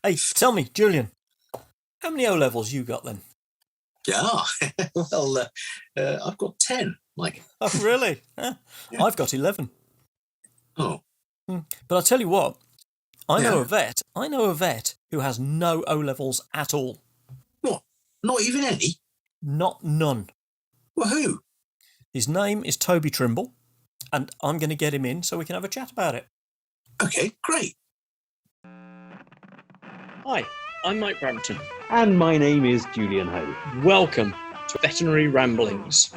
Hey, tell me, Julian, how many O-levels you got then? Yeah, well, I've got 10, Mike. Oh, really? Yeah. I've got 11. Oh. But I'll tell you what, I know Yeah. a vet who has no O-levels at all. What? Not even any? None. Well, who? His name is Toby Trimble, and I'm going to get him in so we can have a chat about it. Okay, great. Hi, I'm Mike Brampton. And my name is Julian Ho. Welcome to Veterinary Ramblings.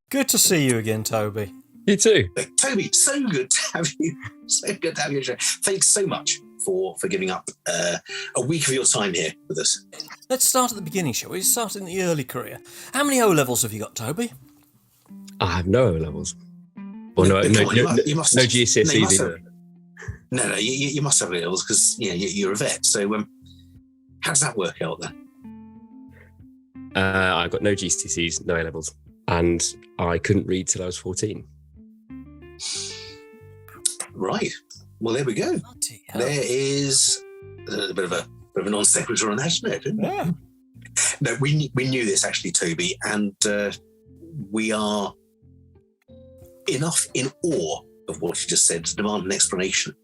Good to see you again, Toby. You too. Toby, so good to have you. So good to have you. Thanks so much for giving up a week of your time here with us. Let's start at the beginning, shall we? Start in the early career. How many O-levels have you got, Toby? I have no O-levels. Or no GCSEs either. No, you must have O-levels because you're a vet. So how does that work out then? I've got no GCSEs, no A-levels, and I couldn't read till I was 14. Right. Well, there we go. There is a bit of a non sequitur on that, isn't it? Yeah. No, we knew this actually, Toby, and we are enough in awe of what you just said to demand an explanation.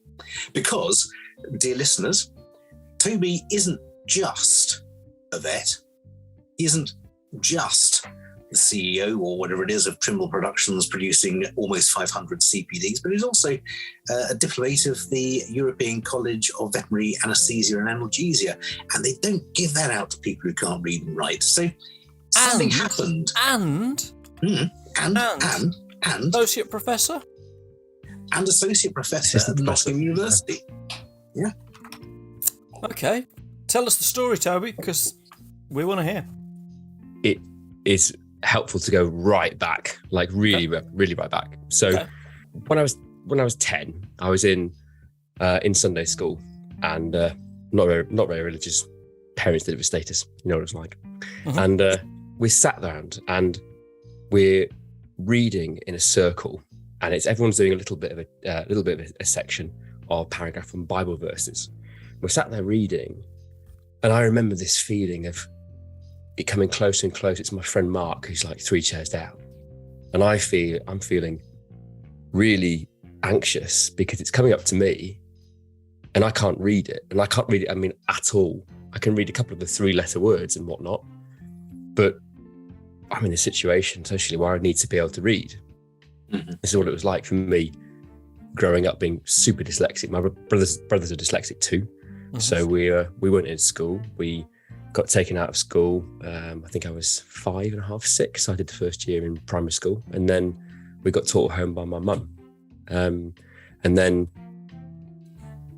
Because, dear listeners, Toby isn't just a vet. He isn't just the CEO or whatever it is of Trimble Productions producing almost 500 CPDs, but he's also a diplomate of the European College of Veterinary Anaesthesia and Analgesia. And they don't give that out to people who can't read and write. So something happened. And associate professor? And associate professor at Nottingham University. Yeah. Okay. Tell us the story, Toby, because we want to hear. It is helpful to go right back, like really right back. So when I was 10, I was in Sunday school, and not very religious parents did it with status. You know what it's like. Mm-hmm. And we sat around and we're reading in a circle, and everyone's doing a little bit of a section or paragraph on Bible verses. We're sat there reading, and I remember this feeling of it coming closer and closer. It's my friend Mark, who's like 3 chairs down, and I'm feeling really anxious because it's coming up to me, and I can't read it, I mean, at all. I can read a couple of the 3-letter words and whatnot, but I'm in a situation socially where I need to be able to read. Mm-hmm. This is what it was like for me growing up, being super dyslexic. My brothers are dyslexic too. Mm-hmm. So we weren't in school. We got taken out of school. I think I was 5.5, 6. I did the first year in primary school, and then we got taught at home by my mum. And then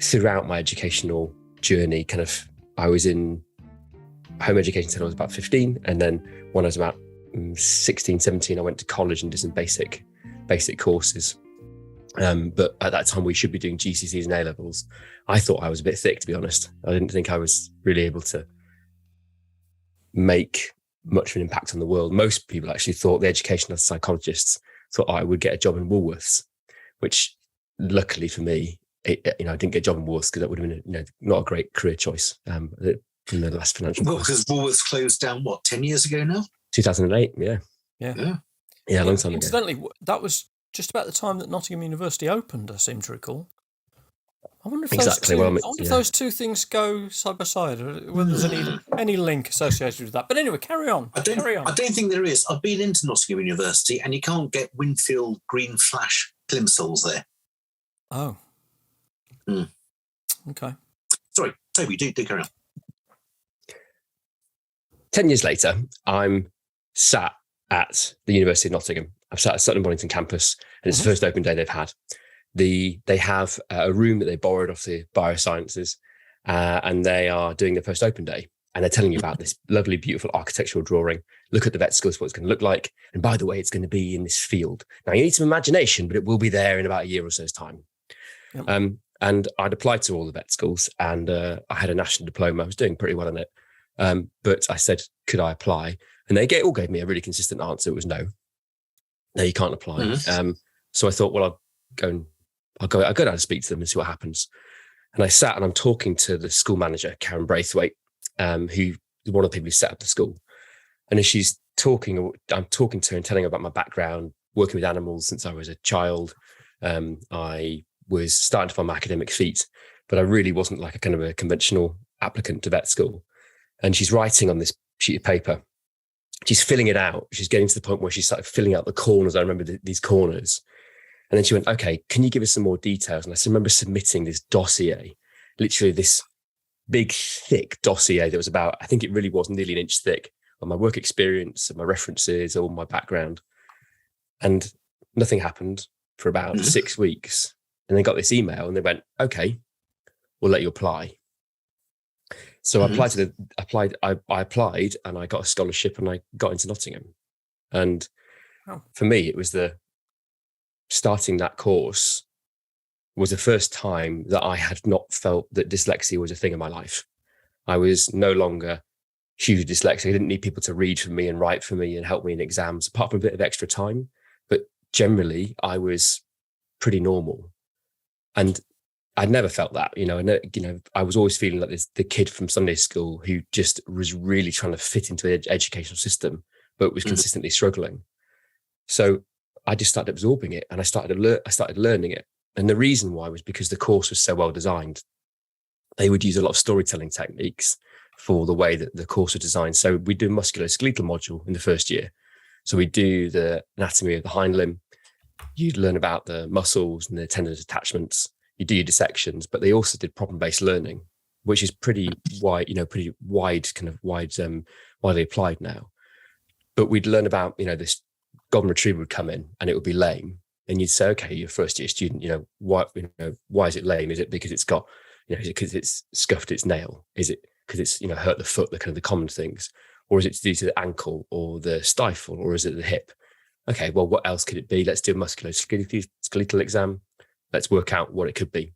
throughout my educational journey, I was in home education until I was about 15, and then when I was about 16, 17, I went to college and did some basic courses. But at that time, we should be doing GCSEs and A-levels. I thought I was a bit thick, to be honest. I didn't think I was really able to make much of an impact on the world. Most people actually thought, the educational psychologists thought I would get a job in Woolworths, which luckily for me, I didn't get a job in Woolworths because that would have been not a great career choice from the last financial crisis. Because Woolworths closed down, 10 years ago now? 2008, yeah. Yeah, a long time ago. Incidentally, that was just about the time that Nottingham University opened, I seem to recall. I wonder if those two things go side by side, or whether there's any link associated with that. But anyway, carry on. I don't think there is. I've been into Nottingham University, and you can't get Winfield Green Flash plimsolls there. Oh. Okay. Sorry, Toby, do carry on. 10 years later, I'm sat at the University of Nottingham. I'm sat at Sutton Bonington campus, and it's the first open day they've had. They have a room that they borrowed off the biosciences, and they are doing their first open day. And they're telling you about this lovely, beautiful architectural drawing. Look at the vet skills, what it's going to look like. And by the way, it's going to be in this field. Now, you need some imagination, but it will be there in about a year or so's time. Yep. And I'd applied to all the vet schools, and I had a national diploma. I was doing pretty well in it. But I said, could I apply? And they all gave me a really consistent answer. It was no. No, you can't apply. Mm-hmm. So I thought, well, I'll go down and speak to them and see what happens. And I sat and I'm talking to the school manager, Karen Braithwaite, who is one of the people who set up the school. And as she's talking, I'm talking to her and telling her about my background, working with animals since I was a child. I was starting to find my academic feet, but I really wasn't like a kind of a conventional applicant to vet school. And she's writing on this sheet of paper. She's filling it out. She's getting to the point where she started filling out the corners. I remember these corners. And then she went, okay, can you give us some more details? And I remember submitting this dossier, literally this big, thick dossier that was about, I think it really was nearly an inch thick, on my work experience and my references, all my background. And nothing happened for about 6 weeks. And they got this email and they went, okay, we'll let you apply. So I applied and I got a scholarship and I got into Nottingham. And for me, it was starting that course was the first time that I had not felt that dyslexia was a thing in my life. I was no longer hugely dyslexic. I didn't need people to read for me and write for me and help me in exams, apart from a bit of extra time. But generally, I was pretty normal. And I'd never felt that, I was always feeling like the kid from Sunday school who just was really trying to fit into the educational system, but was consistently struggling. So I just started absorbing it and I started learning it. And the reason why was because the course was so well designed. They would use a lot of storytelling techniques for the way that the course was designed. So we do a musculoskeletal module in the first year. So we do the anatomy of the hind limb. You'd learn about the muscles and the tendons attachments. You do your dissections, but they also did problem-based learning, which is pretty wide, widely applied now. But we'd learn about, this golden retriever would come in and it would be lame. And you'd say, okay, you're a first year student, why is it lame? Is it because it's got, is it because it's scuffed its nail? Is it because it's, hurt the foot, the kind of the common things? Or is it due to the ankle or the stifle, or is it the hip? Okay, well, what else could it be? Let's do a musculoskeletal exam. Let's work out what it could be.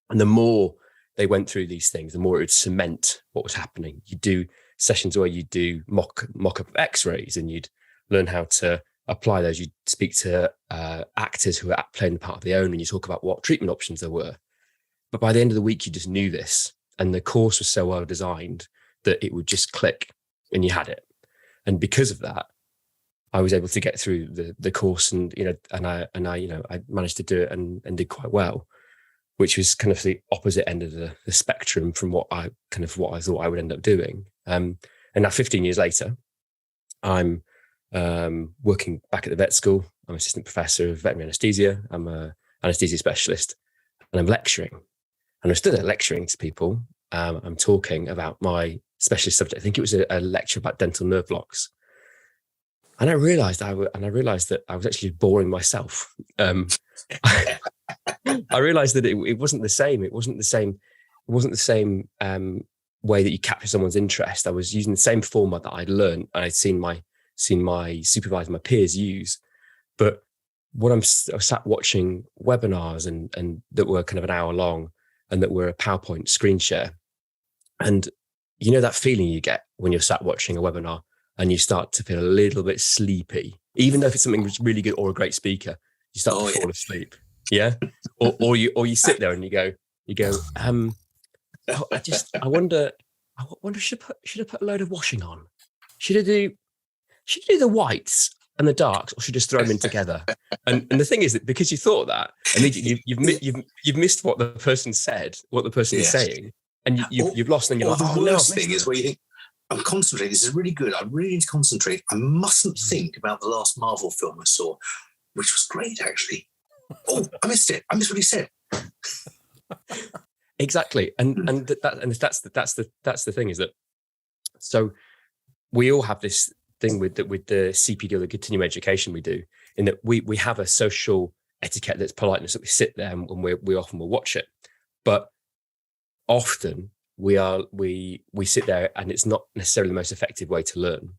And the more they went through these things, the more it would cement what was happening. You do sessions where you do mock-up x-rays and you'd learn how to apply those. You'd speak to actors who are playing the part of their own and you talk about what treatment options there were. But by the end of the week, you just knew this. And the course was so well designed that it would just click and you had it. And because of that, I was able to get through the course and I managed to do it and did quite well, which was kind of the opposite end of the spectrum from what I thought I would end up doing. And now 15 years later, I'm working back at the vet school. I'm assistant professor of veterinary anaesthesia. I'm an anaesthesia specialist and I'm lecturing. And I'm still there lecturing to people. I'm talking about my specialist subject. I think it was a lecture about dental nerve blocks. And I realized that I was actually boring myself. I realized that it wasn't the same. It wasn't the same way that you capture someone's interest. I was using the same format that I'd learned and I'd seen my supervisor, my peers use. But I was sat watching webinars and that were kind of an hour long and that were a PowerPoint screen share. And that feeling you get when you're sat watching a webinar and you start to feel a little bit sleepy, even though if it's something that's really good or a great speaker, you start to fall asleep. Yeah. or you sit there and you go, I wonder, should I put a load of washing on? Should I do the whites and the darks, or should I just throw them in together? And the thing is that because you thought that, immediately you've missed what the person said, what the person is saying, and you've lost. And you're like, the worst thing is where you think, I'm concentrating. This is really good. I really need to concentrate. I mustn't think about the last Marvel film I saw, which was great, actually. Oh, I missed it. I missed what he said. Exactly, and that's the thing is that. So we all have this thing with the CPD or the continuing education we do, in that we have a social etiquette that's politeness, that we sit there and we often will watch it, but often we sit there and it's not necessarily the most effective way to learn.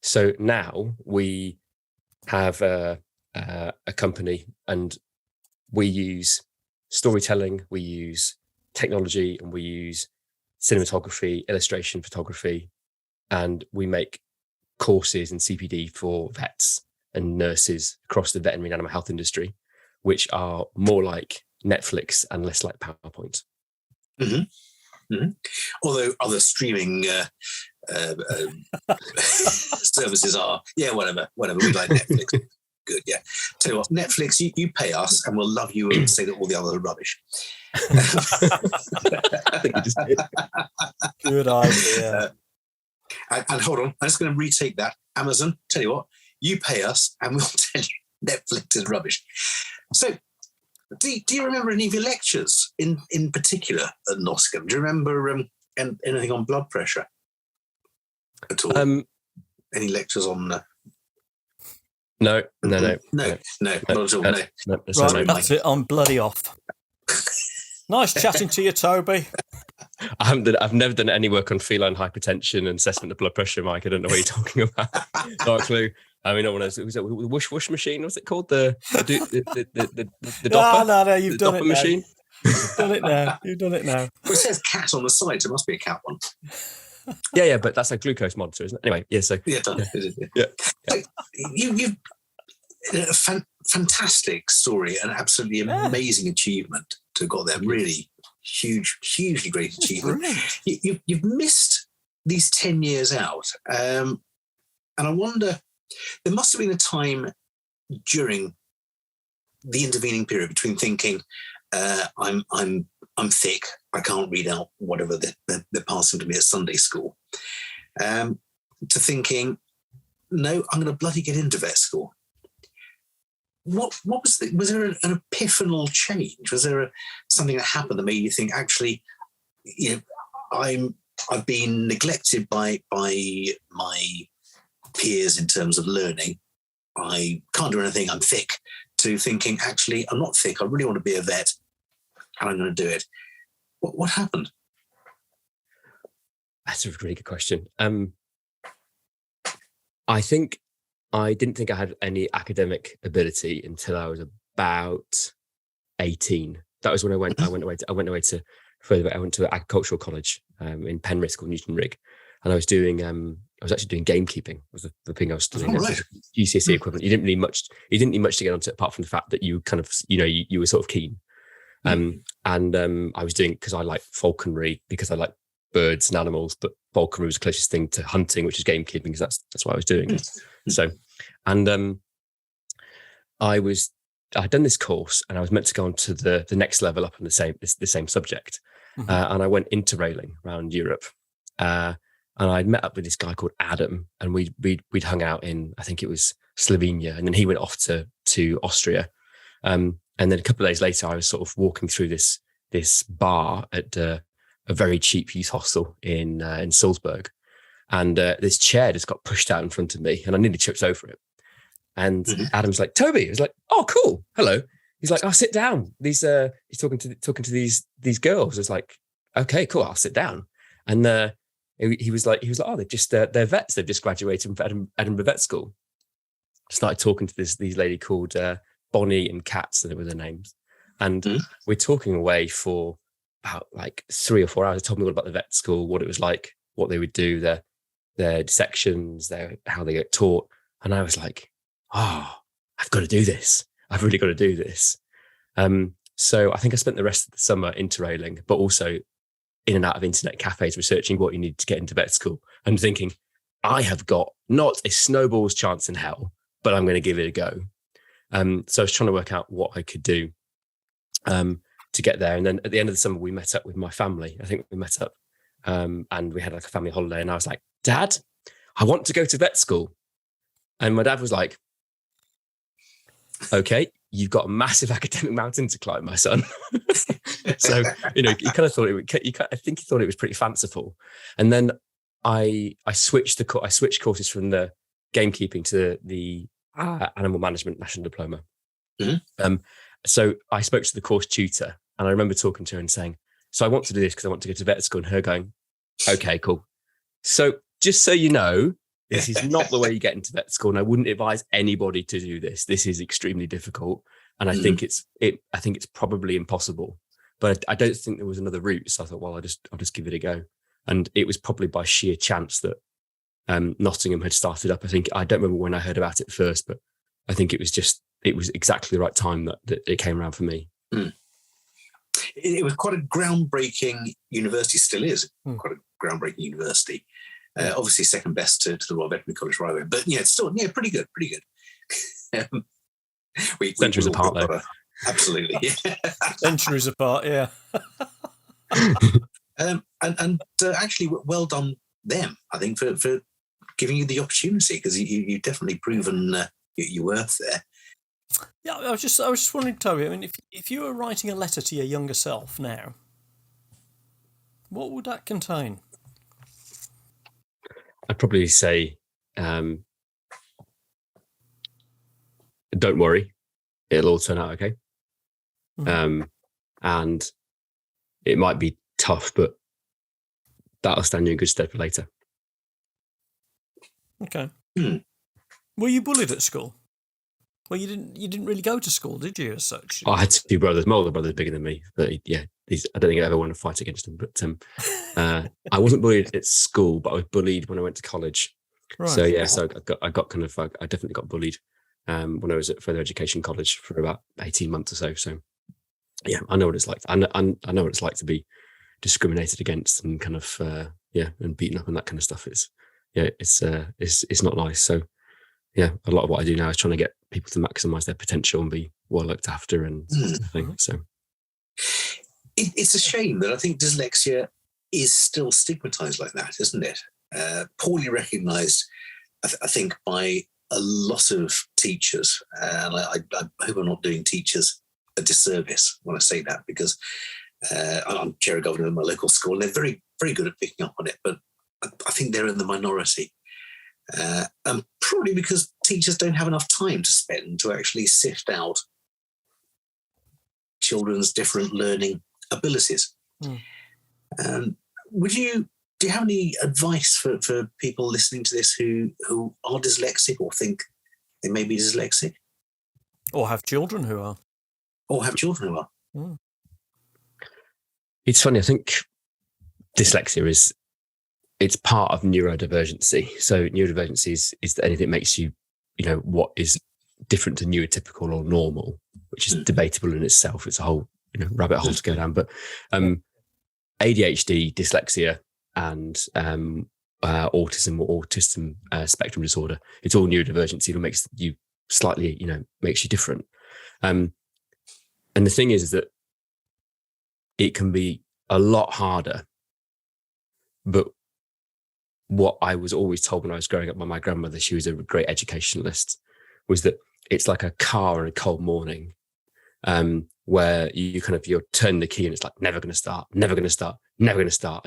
So now we have a company and we use storytelling, we use technology, and we use cinematography, illustration, photography, and we make courses in CPD for vets and nurses across the veterinary and animal health industry, which are more like Netflix and less like PowerPoint. Mm-hmm. Mm-hmm. Although other streaming services are, whatever. We like Netflix. Good, yeah. Tell you what, Netflix, you pay us and we'll love you and say that all the others are rubbish. I think you just did. Good idea. And hold on, I'm just going to retake that. Amazon, tell you what, you pay us and we'll tell you Netflix is rubbish. So, do you remember any of your lectures in particular at Nottingham? Do you remember anything on blood pressure at all? Any lectures on... No, not at all. No. Right, that's it. I'm bloody off. Nice chatting to you, Toby. I've never done any work on feline hypertension and assessment of blood pressure, Mike. I don't know what you're talking about. Not a clue. I mean, no one knows. Was it the whoosh machine? What's it called? The dopper? No, you've done it machine. You've done it now. Well, it says cat on the side, so it must be a cat one. Yeah, but that's a glucose monitor, isn't it? Anyway, yeah. So you've a fantastic story, an absolutely amazing achievement to have got there. Really hugely great achievement. You've missed these 10 years out, and I wonder, there must have been a time during the intervening period between thinking, I'm thick, I can't read out whatever they're passing to me at Sunday school, to thinking, no, I'm going to bloody get into vet school. What was there an epiphanal change? Was there something that happened that made you think, actually, I've been neglected by my peers in terms of learning, I can't do anything, I'm thick, to thinking, actually, I'm not thick, I really want to be a vet and I'm going to do it. What happened? That's a really good question. I didn't think I had any academic ability until I was about 18. That was when I went away to agricultural college in Penrith called Newton Rig, and I was actually doing gamekeeping was the thing I was doing. Right. GCSE equivalent. You didn't need much to get onto it, apart from the fact that you kind of you were sort of keen. I was doing it because I like falconry, because I like birds and animals, but falconry was the closest thing to hunting, which is gamekeeping, because that's what I was doing. So, and I'd done this course, and I was meant to go on to the next level up in the same subject, and I went interrailing around Europe, and I'd met up with this guy called Adam, and we'd hung out in, I think it was Slovenia, and then he went off to Austria, and then a couple of days later, I was sort of walking through this bar at a very cheap youth hostel in Salzburg, and this chair just got pushed out in front of me, and I nearly tripped over it. And Adam's like, Toby. I was like, oh, cool. Hello. He's like, oh, sit down. He's talking to these girls. I was like, okay, cool. I'll sit down. And he was like, oh, they're vets. They've just graduated from Edinburgh Vet School. Started talking to these lady called Bonnie and Katz, and they were their names. And we're talking away for about like 3 or 4 hours. They told me all about the vet school, what it was like, what they would do, their dissections, how they get taught. And I was like, oh, I've got to do this. I've really got to do this. So I think I spent the rest of the summer interrailing, but also in and out of internet cafes researching what you need to get into vet school, and thinking, I have got not a snowball's chance in hell, but I'm going to give it a go. So I was trying to work out what I could do to get there. And then at the end of the summer, we met up with my family. I think we met up and we had like a family holiday, and I was like, Dad, I want to go to vet school. And my dad was like, okay, you've got a massive academic mountain to climb, my son. So, he kind of thought I think he thought it was pretty fanciful. And then I switched courses from the gamekeeping to the animal management national diploma. So I spoke to the course tutor, and I remember talking to her and saying, so I want to do this because I want to go to vet school, and her going, okay, cool. So just so you know, this is not the way you get into vet school, and I wouldn't advise anybody to do this. This is extremely difficult, and I think it's probably impossible. But I don't think there was another route, so I thought, well, I'll just give it a go. And it was probably by sheer chance that Nottingham had started up. I don't remember when I heard about it first, but I think it was exactly the right time that it came around for me. It was quite a groundbreaking university, still is quite a groundbreaking university. Obviously second best to the Royal Veterinary College right away. But yeah, it's still pretty good. Centuries apart though. Absolutely. Yeah. Centuries apart, yeah. Actually, well done them, I think, for giving you the opportunity, because you've definitely proven your worth there. Yeah, I was just wondering, Toby, I mean, if you were writing a letter to your younger self now, what would that contain? I'd probably say, don't worry, it'll all turn out okay. And it might be tough, but that'll stand you in good stead for later. Okay. Were you bullied at school? Well, you didn't really go to school, did you, as such? I had two brothers. My older brother's bigger than me, but I don't think I ever want to fight against him. But I wasn't bullied at school, but I was bullied when I went to college. Right. So yeah, I definitely got bullied when I was at further education college for about 18 months or so. So yeah, I know what it's like. I know what it's like to be discriminated against and kind of and beaten up and that kind of stuff. It's not nice. So yeah, a lot of what I do now is trying to get people to maximise their potential and be well looked after and things. So it's a shame that I think dyslexia is still stigmatised like that, isn't it? Poorly recognised, I think, by a lot of teachers. And I hope I'm not doing teachers a disservice when I say that, because I'm chair of government in my local school, and they're very, very good at picking up on it. But I think they're in the minority. And probably because teachers don't have enough time to spend to actually sift out children's different learning abilities. Do you have any advice for people listening to this who are dyslexic or think they may be dyslexic? Or have children who are. It's funny, I think dyslexia it's part of neurodivergency. So neurodivergency is anything that makes you, what is different to neurotypical or normal, which is debatable in itself. It's a whole, rabbit hole to go down. But ADHD, dyslexia, and autism or autism spectrum disorder, it's all neurodivergency. It makes you slightly, makes you different. And the thing is that it can be a lot harder. But what I was always told when I was growing up by my grandmother, she was a great educationalist, was that it's like a car on a cold morning, where you're turning the key and it's like, never going to start. And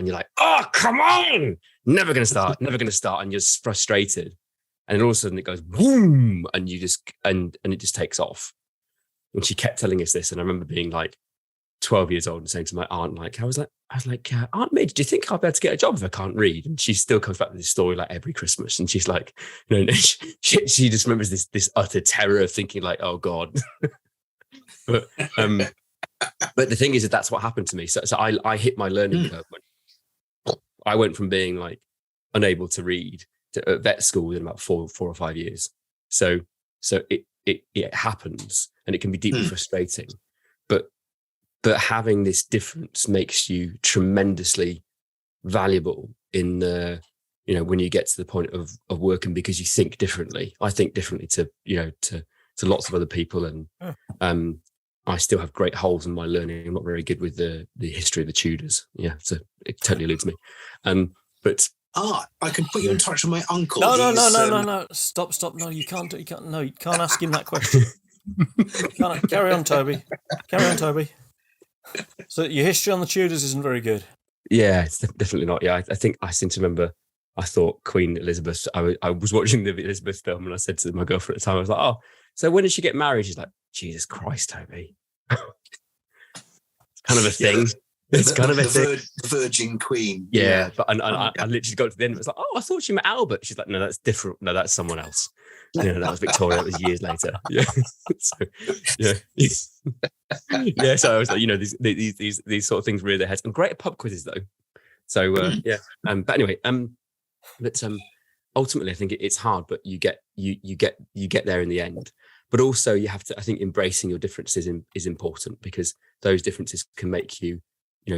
you're like, oh, come on, never going to start. And you're frustrated. And then all of a sudden it goes boom, and you just, and it just takes off. And she kept telling us this. And I remember being like 12 years old and saying to my aunt, I was like, Aunt Midge, do you think I'll be able to get a job if I can't read? And she still comes back with this story like every Christmas. And she's like, she just remembers this utter terror of thinking like, oh God. But the thing is that that's what happened to me. So I hit my learning curve. I went from being like unable to read to vet school within about 4 or 5 years. So it happens, and it can be deeply frustrating. But having this difference makes you tremendously valuable in the, when you get to the point of working, because you think differently. I think differently to lots of other people. And I still have great holes in my learning. I'm not very good with the history of the Tudors. Yeah, so it totally eludes me. But I can put you in touch with my uncle. No. Stop. No, you can't ask him that question. Carry on, Toby. So your history on the Tudors isn't very good. Yeah, it's definitely not. Yeah, I think I seem to remember, I thought Queen Elizabeth, I was watching the Elizabeth film, and I said to my girlfriend at the time, I was like, oh, so when did she get married? She's like, Jesus Christ, Toby. It's kind of a thing. It's kind of a thing. The Virgin Queen. Yeah, but I literally got to the end. It was like, oh, I thought she met Albert. She's like, no, that's different. No, that's someone else. That was Victoria. That was years later. Yeah. So, yeah. Yeah. So I was like, these sort of things rear their heads. And great at pub quizzes though. So yeah. But anyway, ultimately, I think it's hard, but you get there in the end. but also you have to, I think embracing your differences is important, because those differences can make you,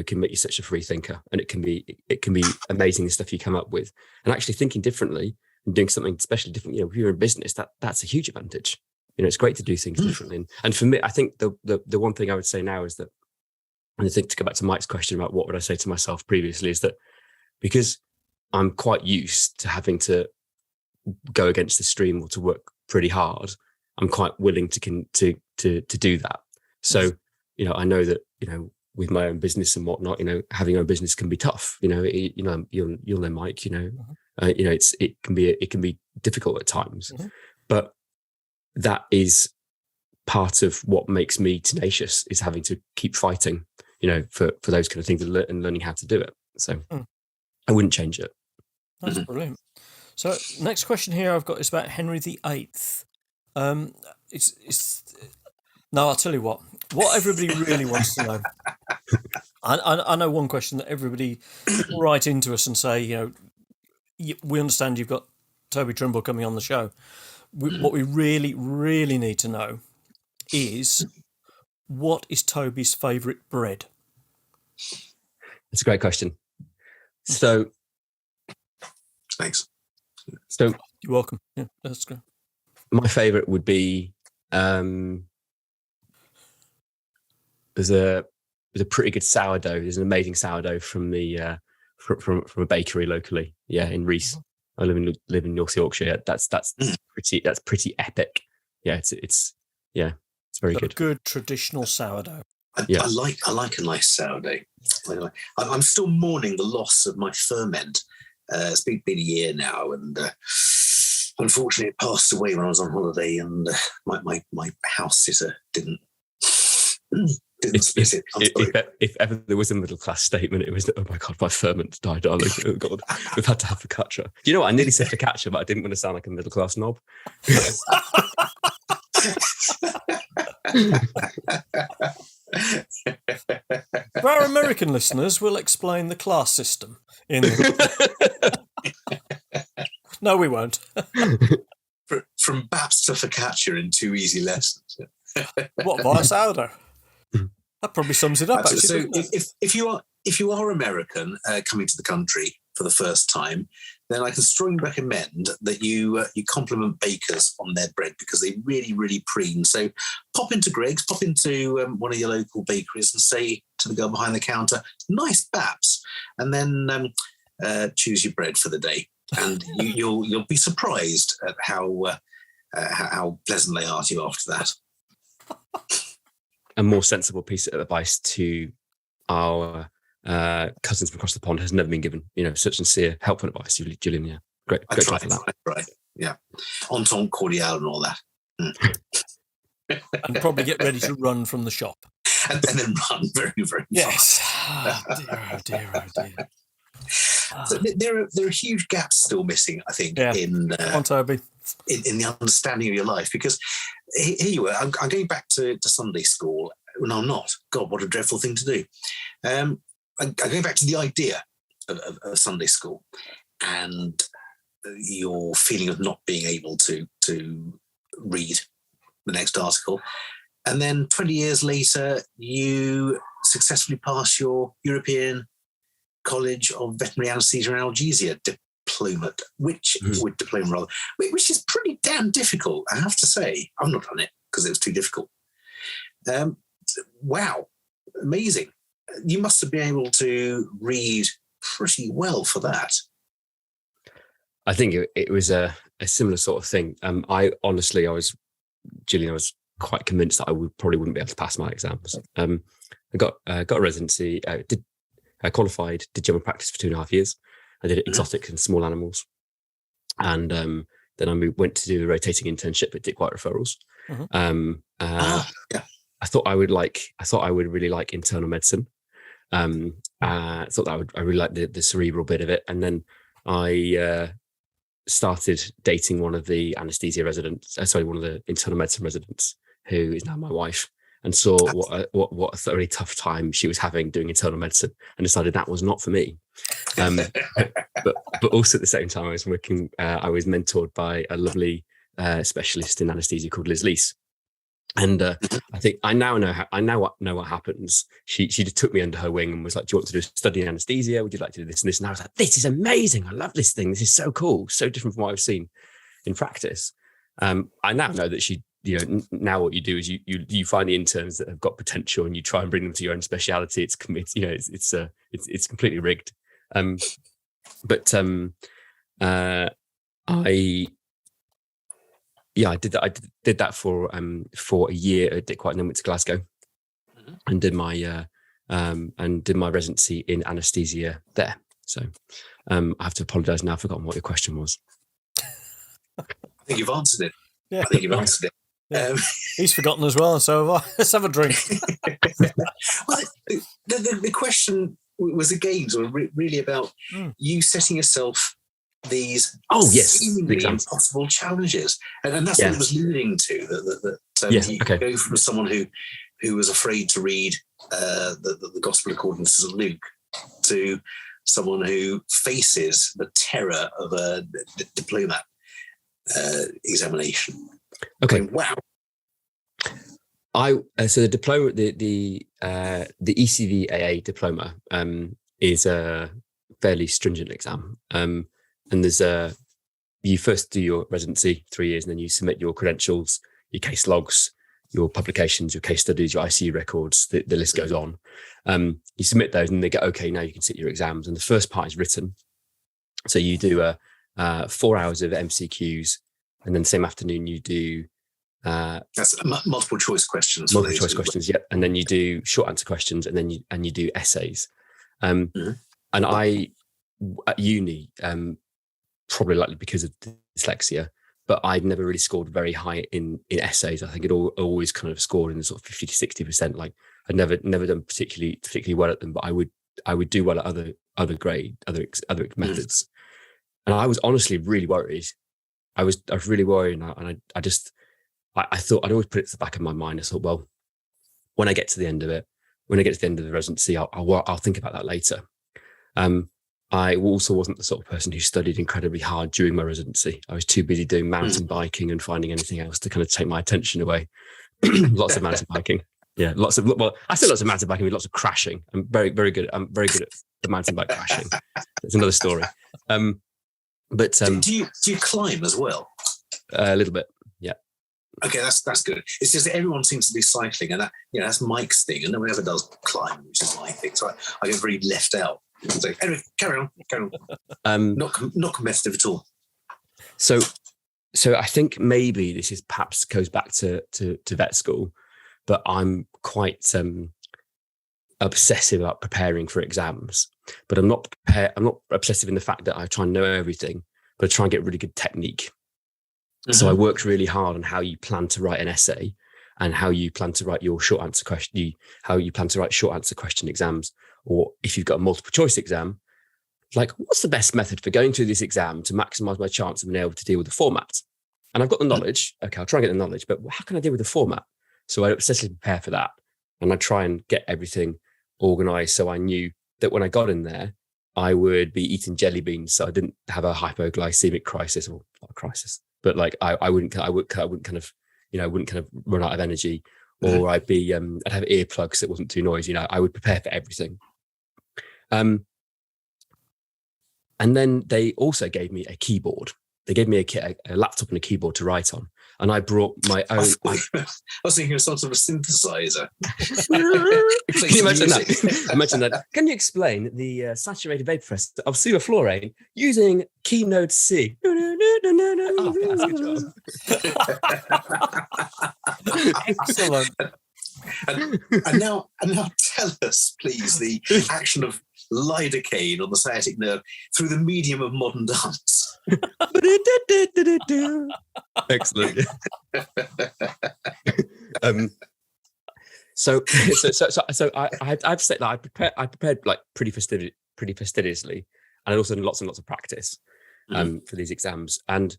can make you such a free thinker, and it can be amazing the stuff you come up with. And actually thinking differently and doing something especially different, if you're in business, that's a huge advantage. It's great to do things differently. And for me, I think the one thing I would say now is that, and I think to go back to Mike's question about what would I say to myself previously, is that because I'm quite used to having to go against the stream or to work pretty hard, I'm quite willing to do that. So, I know that, with my own business and whatnot, having your own business can be tough. You'll know, Mike. It can be difficult at times, but that is part of what makes me tenacious, is having to keep fighting, for those kind of things, and learning how to do it. So I wouldn't change it. That's brilliant. So next question here I've got is about Henry VIII. No, I'll tell you what everybody really wants to know. I know one question that everybody will write into us and say, we understand you've got Toby Trimble coming on the show. What we really, really need to know is, what is Toby's favourite bread? It's a great question. So, thanks. So you're welcome. Yeah, that's good. My favourite would be there's a pretty good sourdough. There's an amazing sourdough from the from a bakery locally. Yeah, in Rees. I live in North Yorkshire. That's pretty epic. Yeah, it's very good. Good traditional sourdough. I like a nice sourdough. I'm still mourning the loss of my ferment. It's been a year now, and unfortunately it passed away when I was on holiday, and my house sitter didn't split it. If ever there was a middle class statement, it was that, oh my God, my ferment died, darling. Oh God, we've had to have focaccia. You know what? I nearly said focaccia, but I didn't want to sound like a middle class knob. For our American listeners, we'll explain the class system in. No, we won't. From Baps to focaccia in 2 easy lessons. What, by sourdough? That probably sums it up. Actually, so if you are American coming to the country for the first time, then I can strongly recommend that you compliment bakers on their bread, because they really, really preen. So pop into Greg's, pop into one of your local bakeries and say to the girl behind the counter, "Nice Baps," and then choose your bread for the day, and you'll be surprised at how pleasant they are to you after that. A more sensible piece of advice to our cousins from across the pond has never been given. Such sincere, helpful advice, Julian. Yeah, great job for that. Right, yeah, entente cordiale and all that. And probably get ready to run from the shop. And then run very, very yes. fast. Oh dear. So there are huge gaps still missing, I think, in Toby. In the understanding of your life, because here you were. I'm going back to Sunday school. No, I'm not. God, what a dreadful thing to do. I'm going back to the idea of Sunday school, and your feeling of not being able to read the next article. And then 20 years later, you successfully pass your European College of Veterinary Anaesthesia and Analgesia diploma, which is pretty damn difficult, I have to say. I've not done it because it was too difficult. Wow, amazing. You must have been able to read pretty well for that. I think it was a similar sort of thing. I was quite convinced that I probably wouldn't be able to pass my exams. I got a residency, I qualified, did general practice for 2.5 years. I did exotic and small animals. And then I went to do a rotating internship at Dick White Referrals. I thought I would really like internal medicine. I thought I really liked the cerebral bit of it. And then I started dating one of the one of the internal medicine residents, who is now my wife, and saw what a thoroughly tough time she was having doing internal medicine, and decided that was not for me. But also at the same time, I was mentored by a lovely specialist in anaesthesia called Liz Leese, And I think I now know what happens. She just took me under her wing and was like, "Do you want to do study in anaesthesia? Would you like to do this and this?" And I was like, "This is amazing! I love this thing. This is so cool, so different from what I've seen in practice." I now know that she, now what you do is you find the interns that have got potential and you try and bring them to your own speciality. It's completely rigged. I did that for a year at Dick White, and then went to Glasgow and did my residency in anaesthesia there. So I have to apologise now. I've forgotten what your question was. I think you've answered it. Yeah. I think you've answered it. Yeah. He's forgotten as well, so have I. Let's have a drink. Well, the question was again sort of really about you setting yourself these seemingly impossible challenges, and that's what it was alluding to. You go from someone who was afraid to read the Gospel according to St. Luke to someone who faces the terror of a diploma examination. Okay. Wow. So the diploma, the ECVAA diploma is a fairly stringent exam. And there's you first do your residency 3 years, and then you submit your credentials, your case logs, your publications, your case studies, your ICU records. The list goes on. You submit those, and they go, okay, now you can sit your exams. And the first part is written. So you do 4 hours of MCQs, and then the same afternoon you do that's multiple choice questions. Multiple choice questions, yeah. And then you do short answer questions, and then you do essays. And I at uni, probably likely because of dyslexia, but I'd never really scored very high in essays. I think it always kind of scored in the sort of 50 to 60%. Like I'd never done particularly well at them, but I would do well at other methods. And I was honestly really worried. I was really worried, and I thought I'd always put it to the back of my mind. I thought, well, when I get to the end of it, when I get to the end of the residency, I'll think about that later. I also wasn't the sort of person who studied incredibly hard during my residency. I was too busy doing mountain biking and finding anything else to kind of take my attention away. Lots of mountain biking. Yeah, I say lots of mountain biking with lots of crashing. I'm very, very good. I'm very good at the mountain bike crashing. It's another story. But do you climb as well? A little bit, yeah. Okay, that's good. It's just that everyone seems to be cycling, and that's Mike's thing, and no one ever does climb, which is my thing. So I get very left out. So anyway, carry on. Not competitive at all. So I think maybe this is perhaps goes back to vet school, but I'm quite obsessive about preparing for exams. But I'm not obsessive in the fact that I try and know everything, but I try and get really good technique. So I worked really hard on how you plan to write an essay, and how you plan to write your short answer question, how you plan to write short answer question exams, or if you've got a multiple choice exam, like what's the best method for going through this exam to maximize my chance of being able to deal with the format? And I've got the knowledge. Okay, I'll try and get the knowledge, but how can I deal with the format? So I obsessively prepare for that, and I try and get everything organized so I knew that when I got in there, I would be eating jelly beans, so I didn't have a hypoglycemic crisis, or not a crisis, but like I wouldn't kind of run out of energy, or I'd have earplugs that wasn't too noisy. I would prepare for everything. And then they also gave me a keyboard. They gave me a laptop and a keyboard to write on. And I brought my own. I was thinking of some sort of synthesizer. Can you imagine that? Imagine that. Can you explain the saturated vapor press of sevoflurane using Keynote C? Oh, that's good job. Excellent. And now tell us, please, the action of lidocaine on the sciatic nerve through the medium of modern dance. Excellent. So I have to say that I prepared like pretty fastidiously, and also lots and lots of practice for these exams. And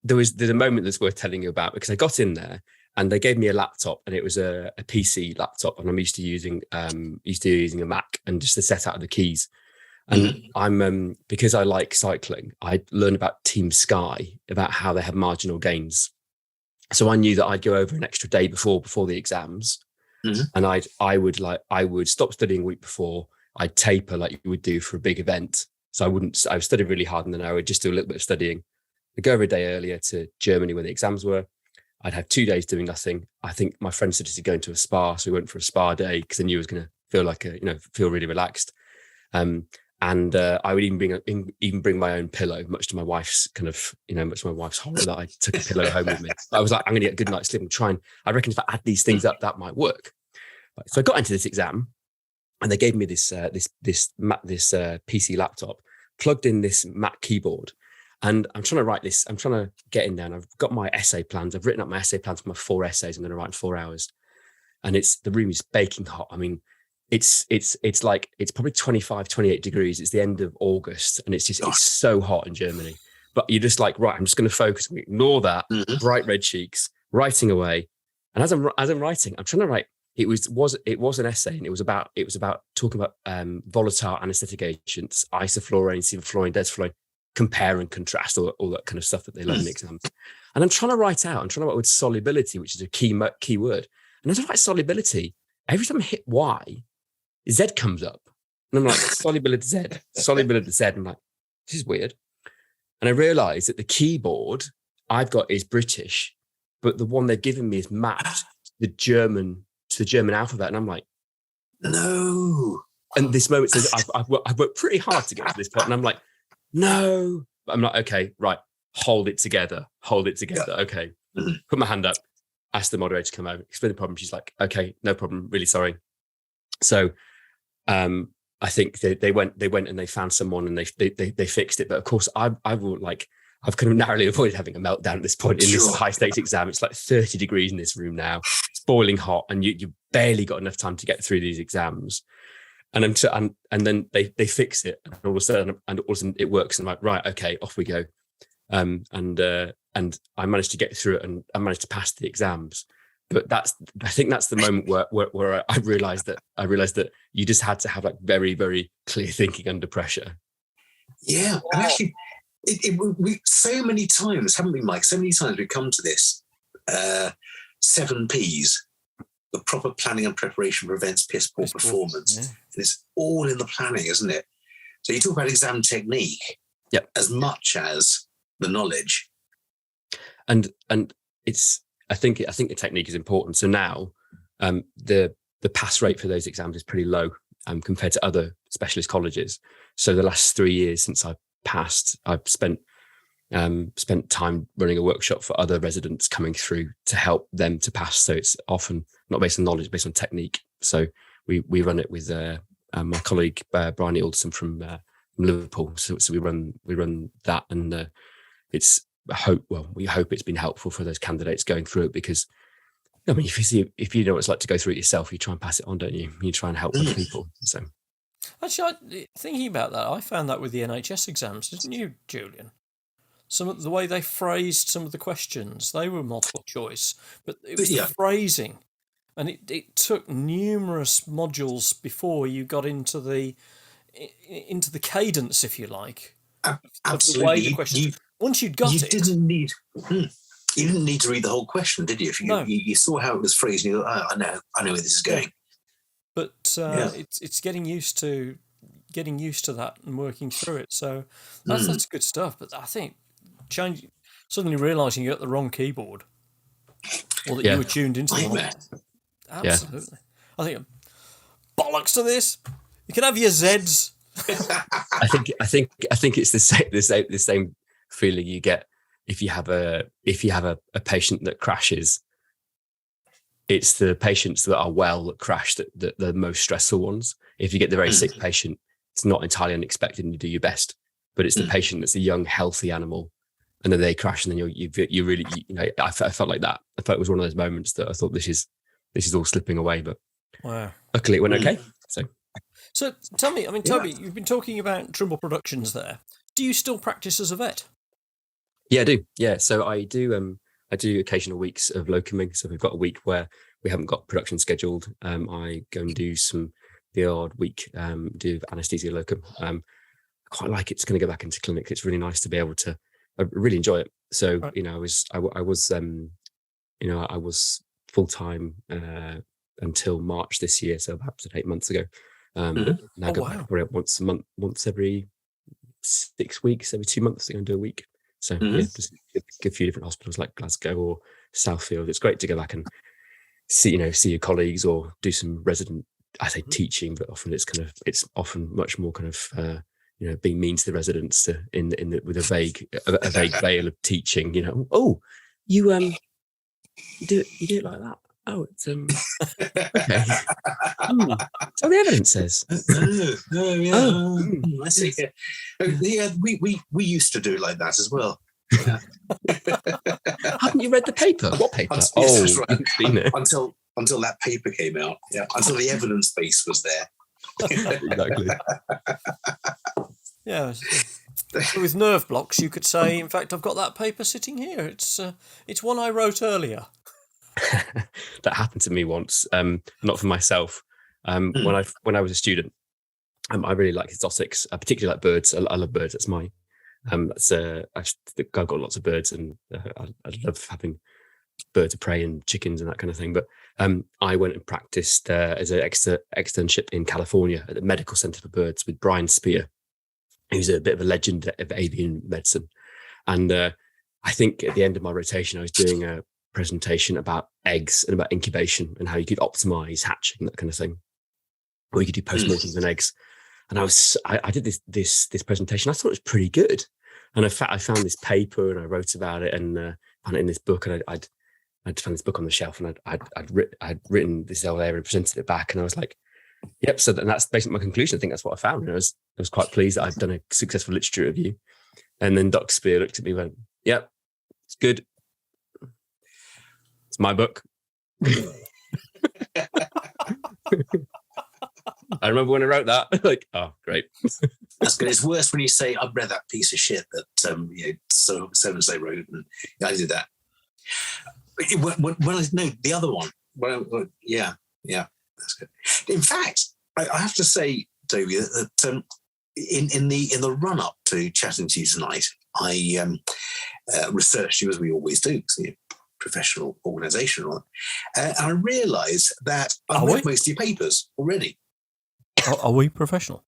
there's a moment that's worth telling you about, because I got in there and they gave me a laptop, and it was a PC laptop, and I'm used to using a Mac and just the setup of the keys. And I'm because I like cycling, I learned about Team Sky, about how they have marginal gains. So I knew that I'd go over an extra day before the exams, and I would stop studying a week before. I'd taper like you would do for a big event. So I would study really hard, and then I would just do a little bit of studying. I'd go over a day earlier to Germany where the exams were. I'd have 2 days doing nothing. I think my friend suggested going to a spa, so we went for a spa day because I knew I was going to feel really relaxed. And I would even bring my own pillow, much to my wife's horror that I took a pillow home with me. I was like, I'm going to get a good night's sleep and try, and I reckon if I add these things up, that might work. So I got into this exam, and they gave me this PC laptop, plugged in this Mac keyboard, and I'm trying to write this. I'm trying to get in there, and I've got my essay plans. I've written up my essay plans for my 4 essays I'm going to write in 4 hours, and the room is baking hot. I mean, it's probably 25, 28 degrees. It's the end of August, and it's so hot in Germany. But you're just like, right, I'm just going to focus, ignore that, bright red cheeks, writing away. And as I'm writing, I'm trying to write. It was an essay, and it was about talking about volatile anaesthetic agents, isoflurane, sevoflurane, desflurane, compare and contrast, all that kind of stuff that they learn in exams. And I'm trying to write with solubility, which is a key word. And as I write solubility, every time I hit Y, Z comes up. And I'm like, solubility Z. I'm like, this is weird. And I realized that the keyboard I've got is British, but the one they've given me is mapped to the German alphabet. And I'm like, no. And this moment says, I've worked pretty hard to get to this point. And I'm like, no. But I'm like, okay, right. Hold it together. Yeah. Okay. Put my hand up. Ask the moderator to come over, explain the problem. She's like, okay, no problem. Really sorry. So I think they went and they found someone, and they fixed it. But of course, I've kind of narrowly avoided having a meltdown at this point in this high stakes exam. It's like 30 degrees in this room now. It's boiling hot, and you barely got enough time to get through these exams. And then they fix it, and all of a sudden it works. And I'm like, right, okay, off we go. And I managed to get through it, and I managed to pass the exams. But I think that's the moment where I realized that you just had to have like very, very clear thinking under pressure. Yeah, and actually, we so many times, haven't we, Mike? So many times we've come to this 7 Ps. The proper planning and preparation prevents piss poor performance. Yeah. And it's all in the planning, isn't it? So you talk about exam technique, as much as the knowledge. And I think the technique is important. So now the pass rate for those exams is pretty low compared to other specialist colleges. So the last 3 years since I passed, I've spent time running a workshop for other residents coming through to help them to pass. So it's often not based on knowledge, based on technique. So we run it with my colleague Brian Alderson from Liverpool. So we run that, and we hope it's been helpful for those candidates going through it, because I mean, if you know what it's like to go through it yourself, you try and pass it on, don't you? You try and help other people. So actually, thinking about that, I found that with the NHS exams, didn't you, Julian? Some of the way they phrased some of the questions, they were multiple choice, but it was the phrasing, and it took numerous modules before you got into the cadence, if you like, absolutely. Of the way the question. Once you'd got it, you didn't need to read the whole question, did you? If you saw how it was phrased, and you thought, I know where this is going. But it's getting used to that and working through it. So that's good stuff. But I think suddenly realising you got the wrong keyboard, or that you were tuned into the wrong. Absolutely. I think bollocks to this. You can have your Zs. I think it's the same feeling you get if you have a patient that crashes. It's the patients that are well that crash that the most stressful ones. If you get the very sick patient, it's not entirely unexpected, and you do your best. But it's the patient that's a young, healthy animal, and then they crash, and then you really I felt like that. I felt it was one of those moments that I thought this is all slipping away, but luckily it went okay. So tell me, I mean, Toby, you've been talking about Trimble Productions there. Do you still practice as a vet? Yeah, I do. Yeah, so I do occasional weeks of locuming. So we've got a week where we haven't got production scheduled. I go and do the odd week, do anaesthesia locum. I quite like it. It's going to go back into clinic. It's really nice to be able to. I really enjoy it. So I was I was full time until March this year, so perhaps 8 months ago. Now go back probably once a month, once every 6 weeks, every 2 months, to go and do a week. So just a few different hospitals like Glasgow or Southfield. It's great to go back and see your colleagues or do some resident, I say teaching, but often it's often much more kind of being mean to the residents with a vague veil of teaching. Oh, you do it like that. Oh, it's okay. So the evidence says. I see. Yeah, we used to do it like that as well. Yeah. Haven't you read the paper? What paper? Yes, that's right. Seen it. Until that paper came out. Yeah. Until the evidence base was there. Exactly. Yeah. So with nerve blocks, you could say, in fact, I've got that paper sitting here. It's one I wrote earlier. That happened to me once, not for myself. When I was a student, I really like exotics. I particularly like birds. I love birds. That's my. I've got lots of birds, and I love having birds of prey and chickens and that kind of thing. But I went and practiced as an externship in California at the Medical Center for Birds with Brian Spear, who's a bit of a legend of avian medicine. And I think at the end of my rotation, I was doing a presentation about eggs and about incubation and how you could optimize hatching, that kind of thing, or you could do postmortems on eggs. And I did this presentation. I thought it was pretty good, and I found this paper and I wrote about it and found it in this book. And I'd found this book on the shelf, and I'd written this whole area and presented it back, and I was like, "Yep." So that's basically my conclusion. I think that's what I found. And I was quite pleased that I'd done a successful literature review. And then Dr. Spear looked at me and went, "Yep, it's good. It's my book." I remember when I wrote that, like, oh, great. That's good. It's worse when you say, I've read that piece of shit that so and so wrote, and I did that. When I know the other one, yeah, that's good. In fact, I have to say, Toby, that in the run up to chatting to you tonight, I researched you as we always do. So professional organisation, and I realised that I've read most of your papers already. Are we professional?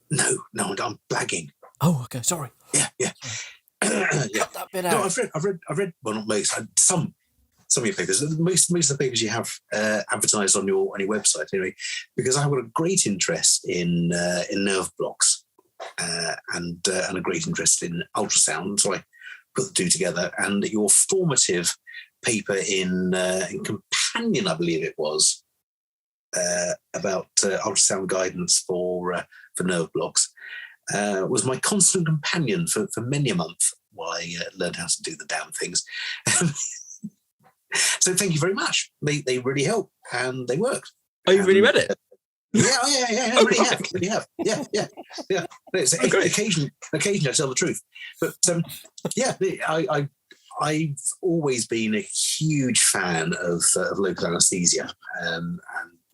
No, I'm blagging. Oh, okay, sorry. Yeah. Cut that bit out. No, I've read well, not most. Some of your papers. Most of the papers you have advertised on your website anyway, because I've got a great interest in nerve blocks and a great interest in ultrasound. So I put the two together. And your formative paper in Companion, I believe it was, about ultrasound guidance for nerve blocks, was my constant companion for many a month while I learned how to do the damn things. So thank you very much. They really help, and they worked. Oh, you really read it? Yeah. I really have. Yeah. Occasionally I tell the truth, but I've always been a huge fan of local anaesthesia, and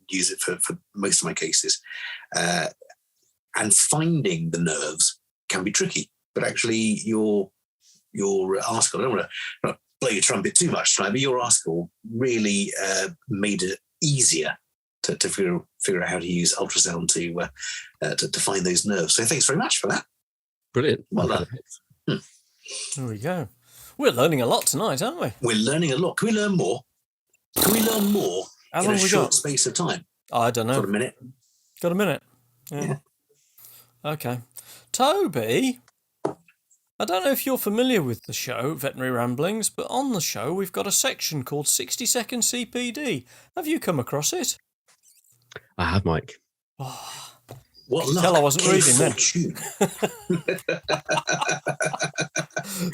use it for most of my cases. And finding the nerves can be tricky. But actually, your article, I don't want to blow your trumpet too much tonight, but your article really made it easier to figure out how to use ultrasound to find those nerves. So thanks very much for that. Brilliant. Well done. There we go. We're learning a lot tonight, aren't we? We're learning a lot. Can we learn more? How in long a have we short got? space of time? I don't know. Got a minute? Got a minute? Yeah. Okay. Toby, I don't know if you're familiar with the show, Veterinary Ramblings, but on the show we've got a section called 60-second CPD. Have you come across it? I have, Mike. Oh, What luck. tell I wasn't reading then.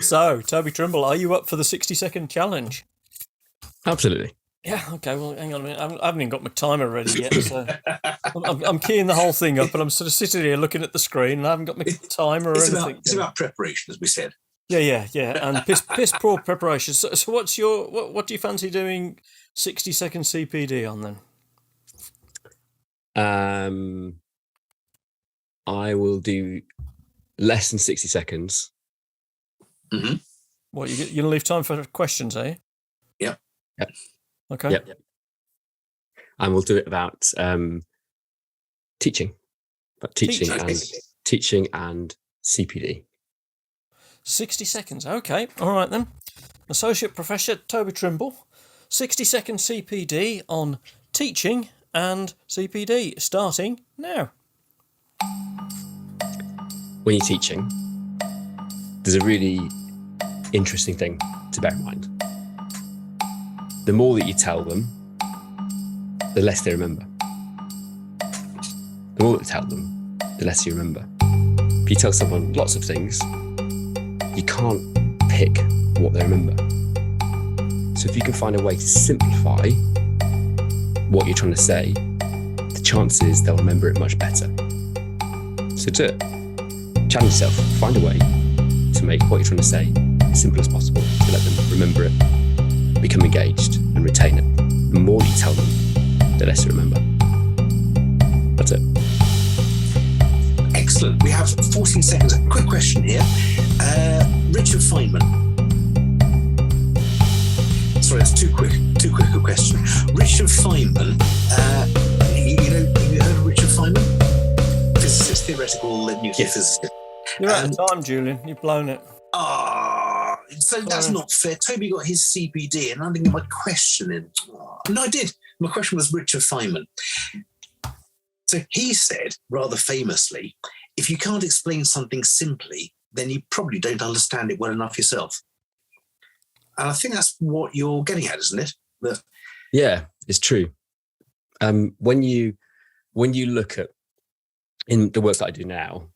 So, Toby Trimble, are you up for the 60-second challenge? Absolutely. Yeah, okay, well, hang on a minute. I haven't even got my timer ready yet, so I'm keying the whole thing up, and I'm sort of sitting here looking at the screen, and I haven't got my timer or anything. It's about preparation, as we said. Yeah, and piss poor preparation. So what do you fancy doing 60-second CPD on then? I will do less than 60 seconds. Mm-hmm. What, you're going to leave time for questions, eh? Yeah. Yep. Okay. Yep. And we'll do it about teaching and CPD. 60 seconds. Okay. All right then. Associate Professor Toby Trimble, 60-second CPD on teaching and CPD, starting now. When you're teaching, there's a really interesting thing to bear in mind. The more that you tell them, the less they remember. The more that you tell them, the less you remember. If you tell someone lots of things, you can't pick what they remember. So if you can find a way to simplify what you're trying to say, the chances they'll remember it much better. So do it. Challenge yourself. Find a way to make what you're trying to say as simple as possible to let them remember it, become engaged and retain it. The more you tell them, the less they remember. That's it. Excellent. We have 14 seconds. A quick question here. Richard Feynman. Sorry, that's too quick a question. Richard Feynman. You heard of Richard Feynman? Physicist, theoretical nuclear physicist. You're out of time, Julian. You've blown it. So that's not fair. Toby got his CPD, and I didn't get my question in. No, I did. My question was Richard Feynman. So he said, rather famously, if you can't explain something simply, then you probably don't understand it well enough yourself. And I think that's what you're getting at, isn't it? Yeah, it's true. When you look at in the work that I do now,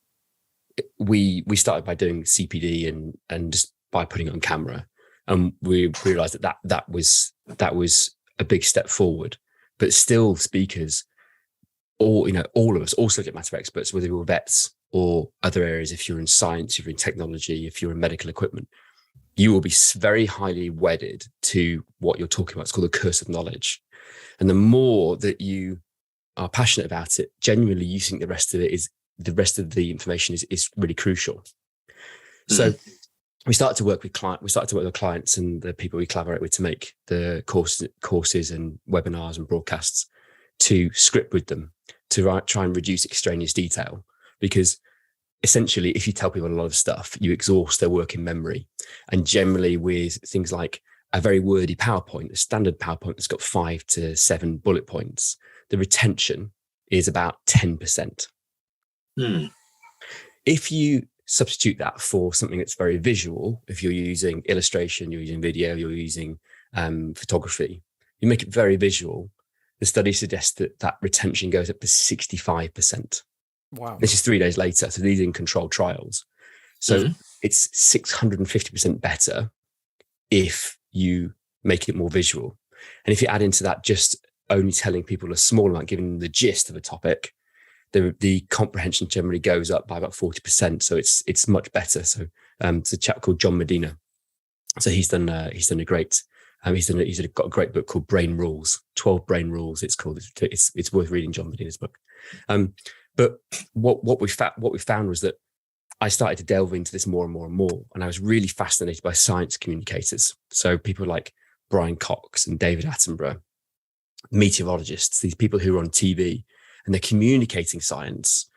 we started by doing CPD and just by putting it on camera, and we realised that was a big step forward. But still, speakers, all of us, all subject matter experts, whether you're vets or other areas, if you're in science, if you're in technology, if you're in medical equipment, you will be very highly wedded to what you're talking about. It's called the curse of knowledge. And the more that you are passionate about it, genuinely you think the rest of the information is really crucial. Mm-hmm. So we started to work with clients and the people we collaborate with to make the courses and webinars and broadcasts, to script with them, to try and reduce extraneous detail. Because essentially, if you tell people a lot of stuff, you exhaust their working memory. And generally with things like a very wordy PowerPoint, a standard PowerPoint that's got 5 to 7 bullet points, the retention is about 10%. If you substitute that for something that's very visual, if you're using illustration, you're using video, you're using photography, you make it very visual, the study suggests that retention goes up to 65%. Wow. This is 3 days later. So these are in controlled trials. So it's 650% better if you make it more visual. And if you add into that just only telling people a small amount, giving them the gist of a topic, the comprehension generally goes up by about 40%. So it's much better. So it's a chap called John Medina. So he's done a great. He's got a great book called Brain Rules, 12 Brain Rules. It's called. It's worth reading John Medina's book. But what we found was that I started to delve into this more and more and more, and I was really fascinated by science communicators. So people like Brian Cox and David Attenborough, meteorologists, these people who are on TV and they're communicating science.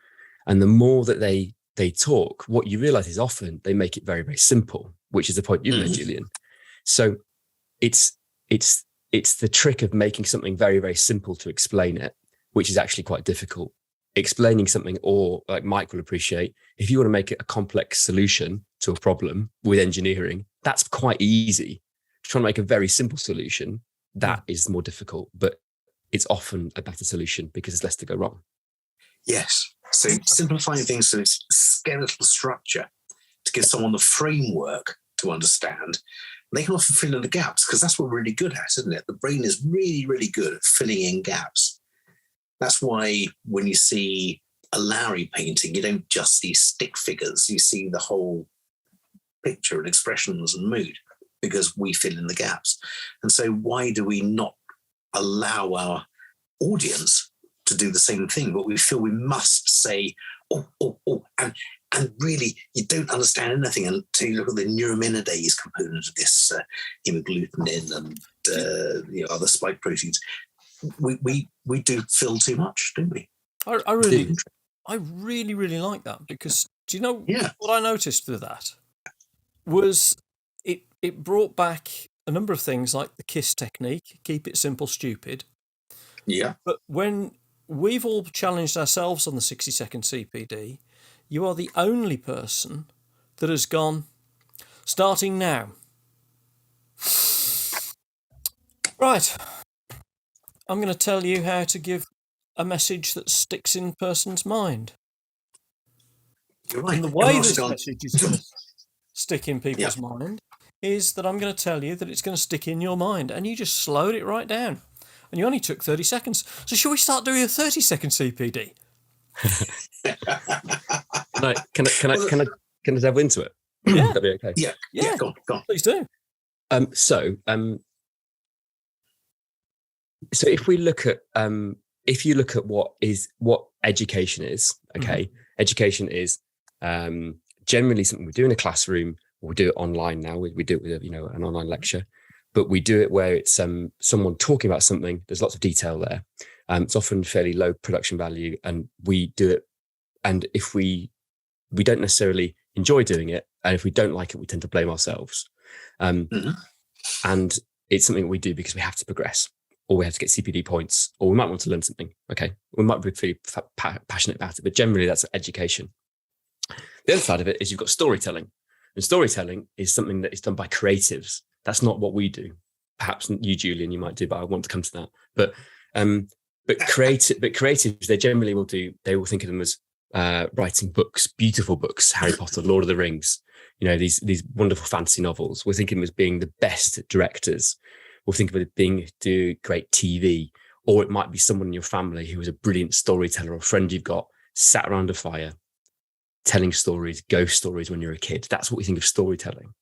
And the more that they talk, what you realize is often they make it very, very simple, which is the point you made, Julian. So it's the trick of making something very, very simple to explain it, which is actually quite difficult. Explaining something, or like Mike will appreciate, if you want to make it a complex solution to a problem with engineering, that's quite easy. Trying to make a very simple solution, that is more difficult, but it's often a better solution because there's less to go wrong. Yes. So simplifying things to its skeletal structure to give someone the framework to understand, they can often fill in the gaps, because that's what we're really good at, isn't it? The brain is really, really good at filling in gaps. That's why when you see a Lowry painting, you don't just see stick figures, you see the whole picture and expressions and mood, because we fill in the gaps. And so why do we not allow our audience to do the same thing? But we feel we must say, and And really, you don't understand anything until you look at the neuraminidase component of this hemagglutinin and other spike proteins. We do fill too much, don't we? I really, really like that, because do you know what I noticed with that was it brought back a number of things like the KISS technique, keep it simple, stupid. Yeah. But when we've all challenged ourselves on the 60-second CPD, you are the only person that has gone, starting now. Right. I'm going to tell you how to give a message that sticks in a person's mind. You're right. And the way this message is going to stick in people's mind is that I'm going to tell you that it's going to stick in your mind, and you just slowed it right down. And you only took 30 seconds. So shall we start doing a 30-second CPD? Can I delve into it? Yeah. That'd be okay. Yeah. Go on. Please do. So if we look at if you look at what education is, okay, education is generally something we do in a classroom, or we do it online now. We do it with an online lecture, but we do it where it's someone talking about something. There's lots of detail there. It's often fairly low production value, and we do it. And if we don't necessarily enjoy doing it, and if we don't like it, we tend to blame ourselves. And it's something we do because we have to progress, or we have to get CPD points, or we might want to learn something. Okay, we might be pretty passionate about it, but generally that's education. The other side of it is you've got storytelling, and storytelling is something that is done by creatives. That's not what we do. Perhaps you, Julian, you might do, but I want to come to that. But creatives, they will think of them as writing books, beautiful books, Harry Potter, Lord of the Rings, these wonderful fantasy novels. We're thinking of them as being the best directors. We'll think of it being do great TV, or it might be someone in your family who is a brilliant storyteller, or a friend you've got sat around a fire telling stories, ghost stories when you're a kid. That's what we think of storytelling.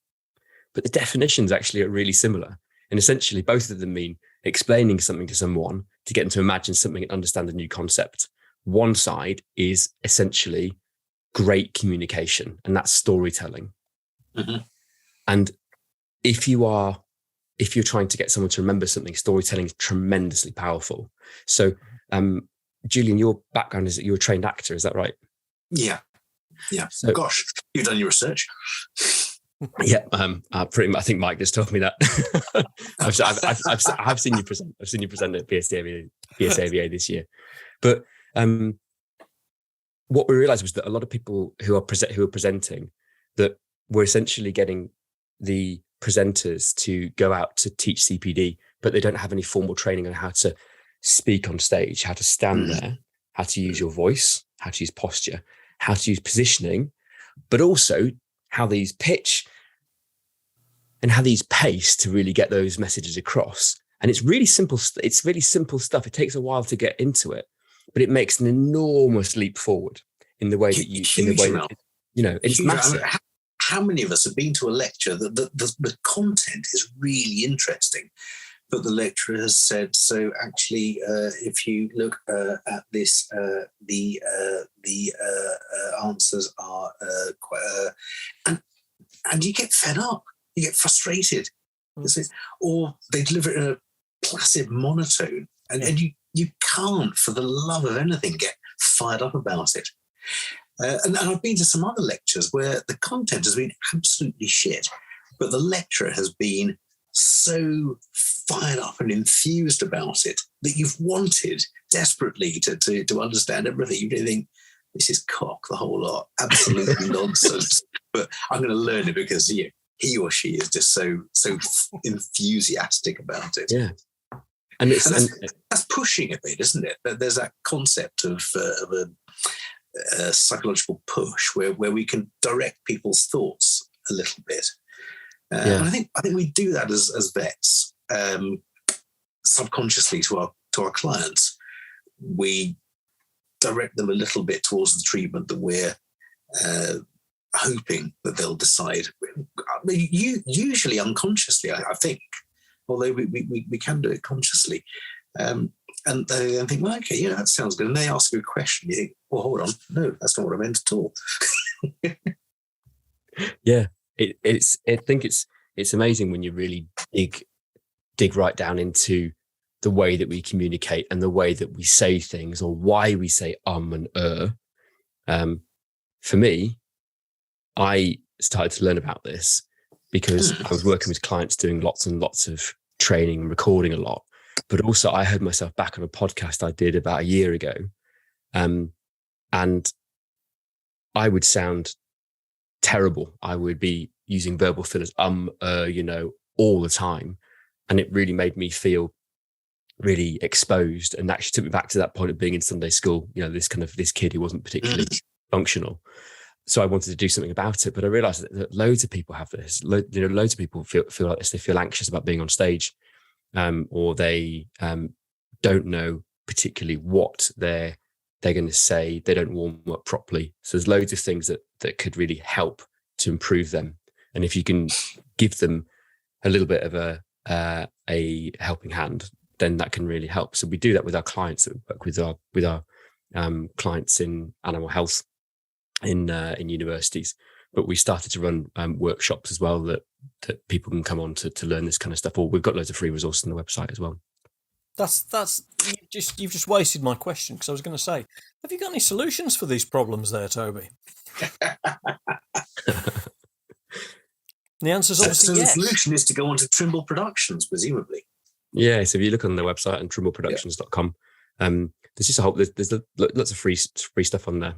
But the definitions actually are really similar. And essentially both of them mean explaining something to someone to get them to imagine something and understand a new concept. One side is essentially great communication, and that's storytelling. And if you're trying to get someone to remember something, storytelling is tremendously powerful. So, Julian, your background is that you're a trained actor, is that right? Yeah. So, gosh, you've done your research. Yeah, pretty much. I think Mike just told me that. I've seen you present. I've seen you present at PSAVA this year. But what we realised was that a lot of people who are presenting, that we're essentially getting the presenters to go out to teach CPD, but they don't have any formal training on how to speak on stage, how to stand there, how to use your voice, how to use posture, how to use positioning, but also how they use pitch and how they use pace to really get those messages across. And it's really simple. It's really simple stuff. It takes a while to get into it, but it makes an enormous leap forward in the way that it's massive. I mean, how many of us have been to a lecture that the content is really interesting, but the lecturer has said, so actually, if you look at this, the answers are quite, and you get fed up, you get frustrated, or they deliver it in a placid monotone, and you can't, for the love of anything, get fired up about it. And I've been to some other lectures where the content has been absolutely shit, but the lecturer has been so fired up and enthused about it that you've wanted desperately to understand everything. You think, this is cock, the whole lot, absolutely nonsense. But I'm going to learn it because he or she is just so enthusiastic about it. Yeah. And that's pushing a bit, isn't it? There's that concept of a psychological push where we can direct people's thoughts a little bit. And I think we do that as vets, subconsciously to our clients. We direct them a little bit towards the treatment that we're hoping that they'll decide. Usually unconsciously, I think, although we can do it consciously. And they think, well, okay, that sounds good. And they ask you a question. You think, well, hold on, no, that's not what I meant at all. Yeah, I think it's amazing when you really dig right down into the way that we communicate and the way that we say things, or why we say and for me, I started to learn about this because I was working with clients doing lots and lots of training and recording a lot. But also I heard myself back on a podcast I did about a year ago. And I would sound terrible. I would be using verbal fillers, all the time. And it really made me feel really exposed, and actually took me back to that point of being in Sunday school, this kid who wasn't particularly functional. So I wanted to do something about it, but I realized that loads of people have this. Loads of people feel like this. They feel anxious about being on stage, or they don't know particularly what they're going to say. They don't warm up properly. So there's loads of things that could really help to improve them. And if you can give them a little bit of a helping hand, then that can really help. So we do that with our clients that we work with our clients in animal health in universities. But we started to run workshops as well that people can come on to learn this kind of stuff. Or we've got loads of free resources on the website as well. That's you've just wasted my question, because I was going to say, have you got any solutions for these problems there, Toby? The answer's obviously yes. So the solution is to go on to Trimble Productions, presumably. Yeah, so if you look on their website and trimbleproductions.com, there's just there's lots of free stuff on there.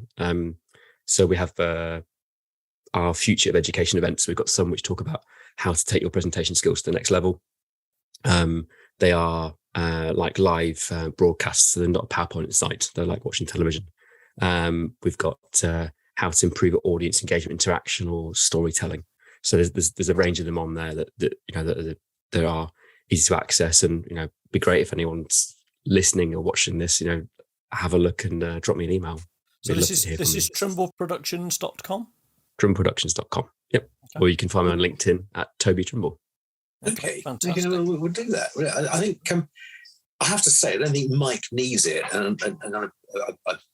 So we have our future of education events. We've got some which talk about how to take your presentation skills to the next level. They are like live broadcasts, so they're not a PowerPoint site. They're like watching television. We've got how to improve audience engagement, interaction, or storytelling. So there's a range of them on there that are easy to access, and be great if anyone's listening or watching this. Have a look and drop me an email. So this is trimbleproductions.com. Trimbleproductions.com. Yep. Okay. Or you can find me on LinkedIn at Toby Trimble. Okay, fantastic. We'll do that. I think I have to say, I don't think Mike needs it, and I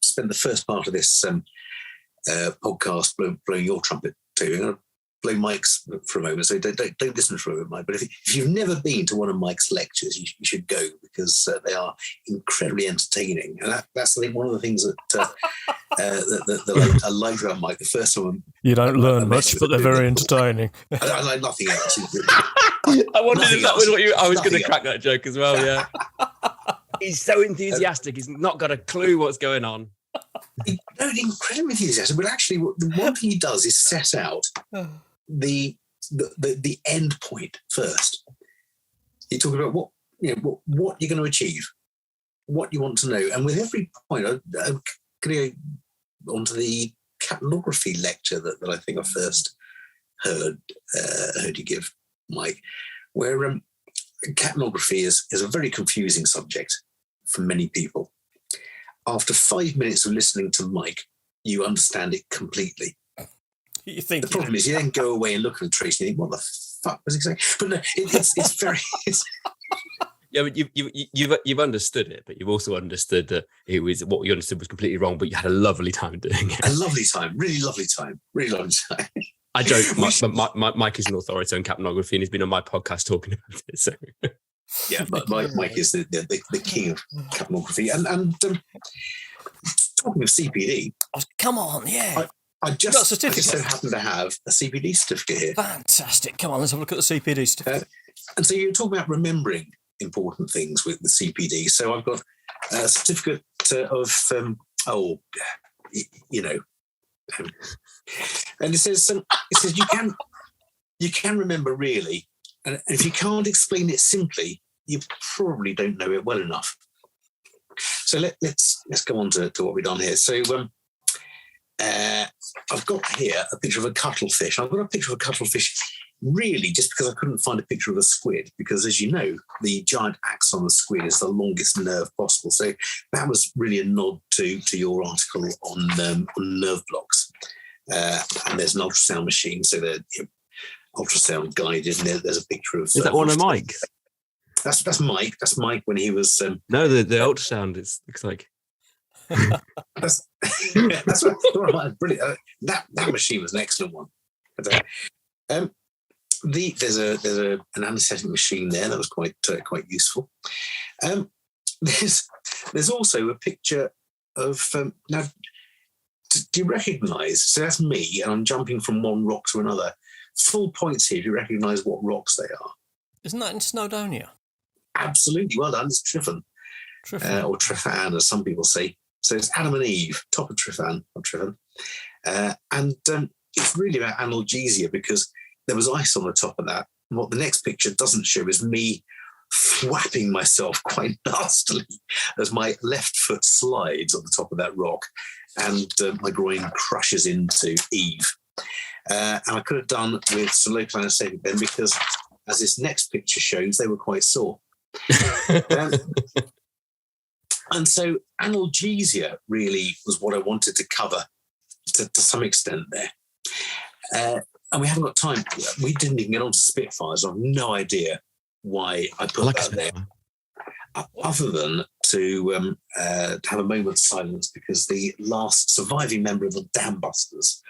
spent the first part of this podcast blowing your trumpet too. I'm going to blow Mike's for a moment, so don't listen for a moment, Mike. But if you've never been to one of Mike's lectures, you should go, because they are incredibly entertaining, and that's I think one of the things that I liked about Mike. The first time you don't learn much, but they're very entertaining. I like nothing else. I wondered if that was what I was going to crack that joke as well. Yeah, he's so enthusiastic. He's not got a clue what's going on. Incredibly enthusiastic, but actually, the one thing he does is set out the end point first. You talk about what you're going to achieve, what you want to know, and with every point, I'm going to go onto the capnography lecture that I think I first heard you give, Mike, where capnography is a very confusing subject for many people. After 5 minutes of listening to Mike, you understand it completely. You think the problem is you then go away and look at the trace and you think, what the fuck was he saying? But no, it's very... Yeah, but you've understood it, but you've also understood that it was what you understood was completely wrong, but you had a lovely time doing it. A lovely time, really lovely time. I don't. Mike is an authority on capnography, and he's been on my podcast talking about it. So yeah, but Mike is the king of capnography. And talking of CPD, come on, yeah. I just so happen to have a CPD certificate here. Fantastic. Come on, let's have a look at the CPD certificate. And so you're talking about remembering important things with the CPD. So I've got a certificate of, and it says you can remember really, and if you can't explain it simply, you probably don't know it well enough. So let's go on to what we've done here. So I've got here a picture of a cuttlefish. I've got a picture of a cuttlefish really just because I couldn't find a picture of a squid, because as you know, the giant axon of the squid is the longest nerve possible. So that was really a nod to your article on nerve blocks. And there's an ultrasound machine, so they're ultrasound guided, and there's a picture of... Is that one of Mike? That's Mike. That's Mike when he was... No, the ultrasound, it looks like... That's brilliant. That machine was an excellent one. There's an anaesthetic machine there that was quite useful. There's also a picture of now. Do you recognise? So that's me, and I'm jumping from one rock to another. Full points here. Do you recognise what rocks they are? Isn't that in Snowdonia? Absolutely. Well done. It's Tryfan. Or Tryfan, as some people say. So it's Adam and Eve, top of Tryfan. And it's really about analgesia because there was ice on the top of that. And what the next picture doesn't show is me thwapping myself quite nastily as my left foot slides on the top of that rock and my groin crushes into Eve. And I could have done with some local anaesthetic then because, as this next picture shows, they were quite sore. And so analgesia really was what I wanted to cover to some extent there. And we haven't got time. We didn't even get on to Spitfires. I have no idea why I put that there. Other than to have a moment's silence because the last surviving member of the Dam Busters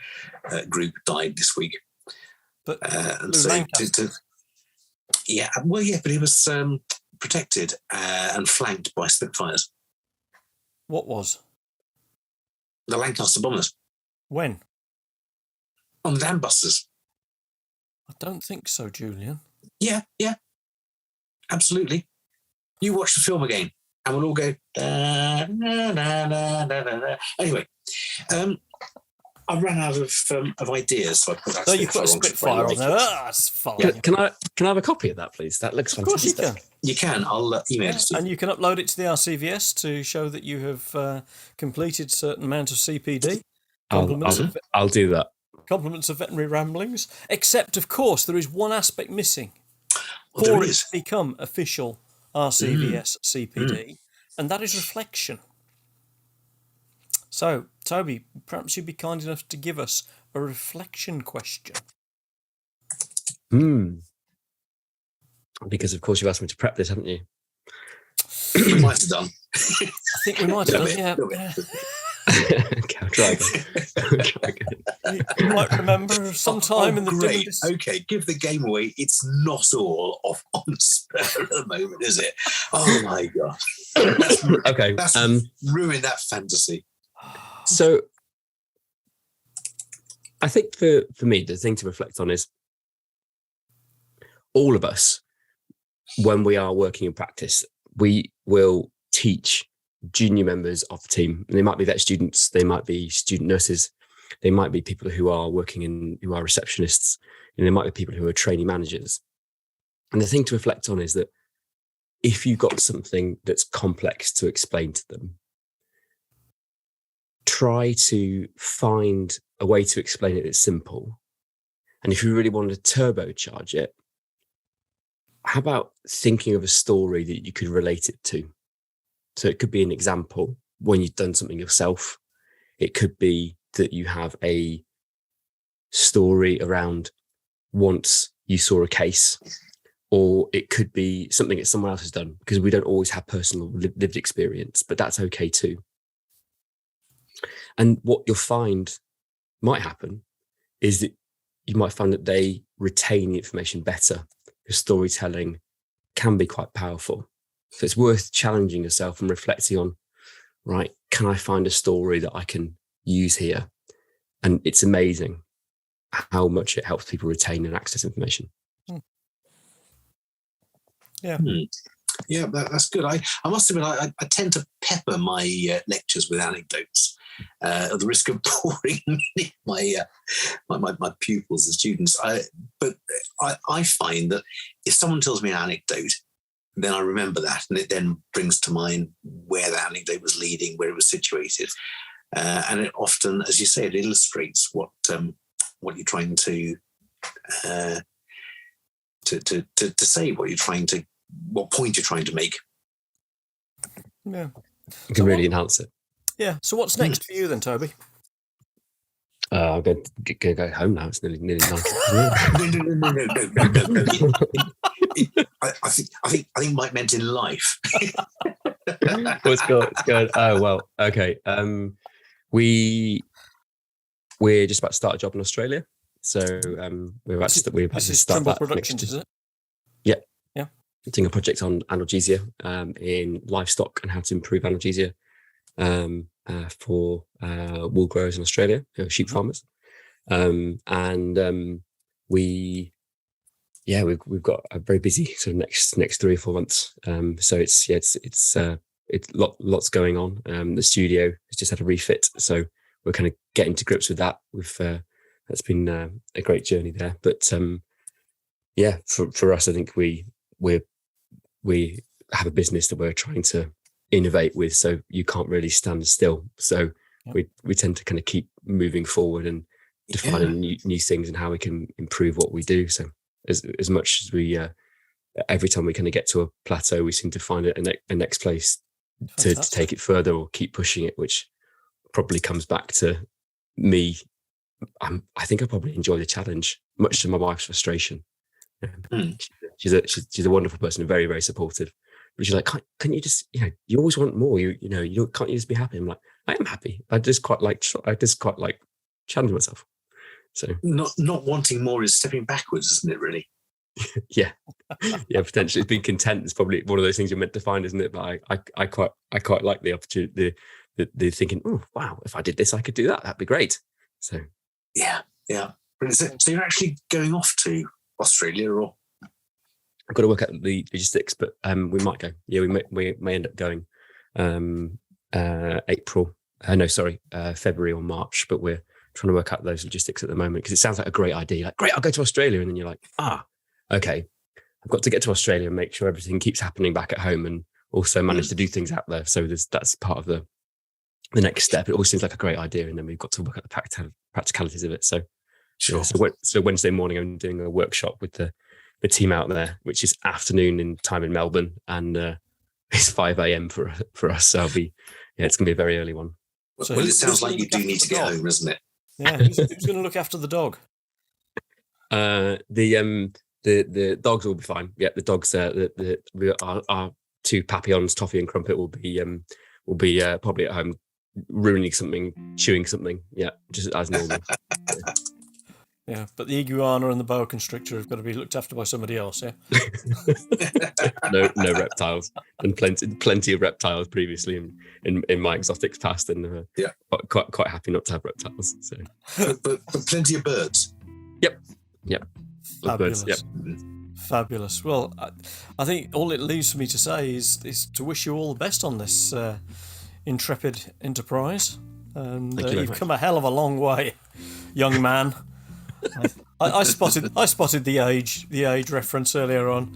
group died this week. But and so but he was protected and flanked by Spitfires. What was? The Lancaster Bombers. When? On the Dam Busters. I don't think so, Julian. Yeah. Absolutely. You watch the film again and we'll all go da, da, da, da, da, da. Anyway, I ran out of ideas, so I put that. So you put a Spitfire on there. That's fun. Can I have a copy of that, please? That looks fantastic. Of course you can. I'll email it to you. And you can upload it to the RCVS to show that you have completed a certain amount of CPD. I'll do that. Compliments of Veterinary Ramblings. Except, of course, there is one aspect missing for it to become official RCVS CPD, and that is reflection. So, Toby, perhaps you'd be kind enough to give us a reflection question. Because, of course, you've asked me to prep this, haven't you? You might have done. I think we might have done, yeah. Okay, I'll try again. You might remember sometime in the great. Okay, give the game away. It's not all off on spur at the moment, is it? Oh my gosh. Okay. That's ruined that fantasy. So I think for me, the thing to reflect on is all of us, when we are working in practice, we will teach junior members of the team. And they might be vet students, they might be student nurses, they might be people who are working who are receptionists, and there might be people who are trainee managers. And the thing to reflect on is that if you've got something that's complex to explain to them, try to find a way to explain it that's simple. And if you really want to turbocharge it, how about thinking of a story that you could relate it to? So it could be an example when you've done something yourself. It could be that you have a story around once you saw a case, or it could be something that someone else has done, because we don't always have personal lived experience, but that's okay too. And what you'll find might happen is that you might find that they retain the information better, because storytelling can be quite powerful. So it's worth challenging yourself and reflecting on, right, can I find a story that I can use here? And it's amazing how much it helps people retain and access information. Yeah. Yeah, that's good. I must admit, I tend to pepper my lectures with anecdotes at the risk of boring my pupils and students. But I find that if someone tells me an anecdote, then I remember that, and it then brings to mind where that anecdote was leading, where it was situated, and it often, as you say, it illustrates what you're trying to say, what point you're trying to make. Yeah, you can really enhance it. Yeah. So what's next for you then, Toby? I'm going to go home now. It's nearly 9. No. I think Mike meant in life. What's good? It's good. Oh well, okay. We're just about to start a job in Australia, so we're about to start Trimble that Productions, is it? Yeah, yeah. Doing a project on analgesia in livestock and how to improve analgesia for wool growers in Australia, sheep farmers, we've got a very busy sort of next 3 or 4 months. So it's lots going on. The studio has just had a refit, so we're kind of getting to grips with that. That's been a great journey there. But for us, I think we have a business that we're trying to innovate with. So you can't really stand still. So we tend to kind of keep moving forward and defining new things and how we can improve what we do. So as much as we every time we kind of get to a plateau, we seem to find a next place to take it further or keep pushing it, which probably comes back to me. I think I probably enjoy the challenge, much to my wife's frustration. She's a wonderful person and very, very supportive. But she's like, can't you just, you always want more. Can't you just be happy? I'm like, I am happy. I just quite like challenge myself. So not wanting more is stepping backwards, isn't it? Really? yeah, potentially being content is probably one of those things you're meant to find, isn't it? But I quite like the opportunity, the thinking, oh wow, if I did this, I could do that. That'd be great. So yeah. So you're actually going off to Australia, or I've got to work out the logistics, but we might go. Yeah, we may end up going February or March, but we're trying to work out those logistics at the moment because it sounds like a great idea. Like, great, I'll go to Australia, and then you're like, okay, I've got to get to Australia and make sure everything keeps happening back at home, and also manage to do things out there. So that's part of the next step. It always seems like a great idea, and then we've got to work out the practicalities of it. So sure. So Wednesday morning, I'm doing a workshop with the team out there, which is afternoon in time in Melbourne, and it's 5 a.m. for us. So it's going to be a very early one. So it sounds like you do need to get home, doesn't it? Yeah, who's going to look after the dog? The dogs will be fine. Yeah, the dogs. Our 2 Papillons, Toffee and Crumpet, will be probably at home, ruining something, chewing something. Yeah, just as normal. Yeah, but the iguana and the boa constrictor have got to be looked after by somebody else. Yeah. no reptiles, and plenty of reptiles previously in my exotics past, and quite happy not to have reptiles. So, but plenty of birds. Yep. Fabulous. Birds, yep. Fabulous. Well, I think all it leaves for me to say is to wish you all the best on this intrepid enterprise, and you've come a hell of a long way, young man. I spotted the age reference earlier on.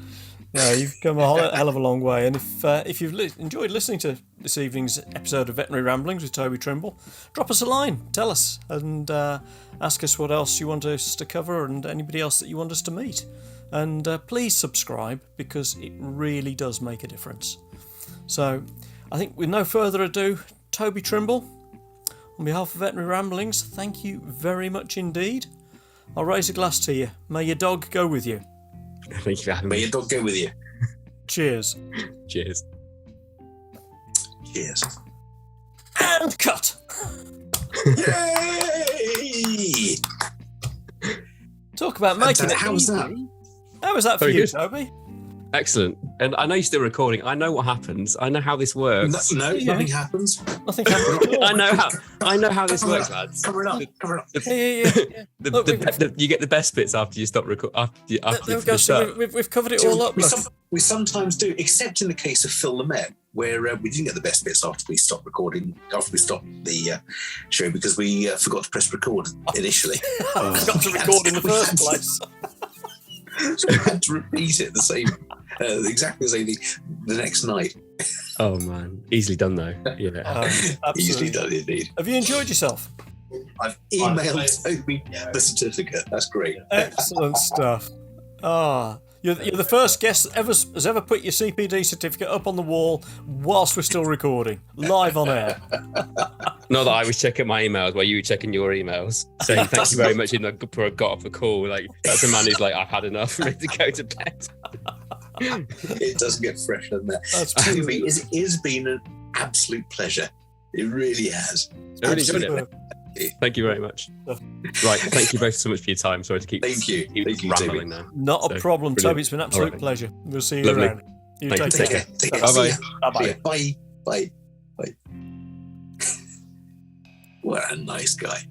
Yeah, you've come a hell of a long way. And if you've enjoyed listening to this evening's episode of Veterinary Ramblings with Toby Trimble, drop us a line, tell us, and ask us what else you want us to cover and anybody else that you want us to meet. And please subscribe, because it really does make a difference. So I think with no further ado, Toby Trimble, on behalf of Veterinary Ramblings, thank you very much indeed. I'll raise a glass to you. May your dog go with you. Thank you for having me. May your dog go with you. Cheers. Cheers. Cheers. And cut. Yay! Talk about making it. How was that? How was that for Very you, good. Toby? Excellent. And I know you're still recording. I know what happens. I know how this works. No, nothing happens. Nothing happened at all. I know how this works, lads. Cover it up. Yeah. You get the best bits after you stop recording. We've covered it all up. We sometimes do, except in the case of Phil Lamette, where we didn't get the best bits after we stopped recording, after we stopped the show, because we forgot to press record initially. I forgot to record in the first place. So we had to repeat it exactly the same thing the next night. Oh man, easily done though. Yeah, easily done indeed. Have you enjoyed yourself? I've emailed Toby the certificate. That's great. Excellent stuff. You're the first guest that has ever put your CPD certificate up on the wall whilst we're still recording, live on air. Not that I was checking my emails while you were checking your emails, saying thank you very much before I got off the call. Like, that's a man who's like, I've had enough, ready to go to bed. It doesn't get fresher than that. Toby, it's been an absolute pleasure. It really has. I really enjoyed it. Thank you very much. Right, thank you both so much for your time. Sorry to keep rambling now. Not a problem, brilliant. Toby. It's been an absolute pleasure. We'll see you around. You take care. Bye-bye. Bye. Bye. What a nice guy.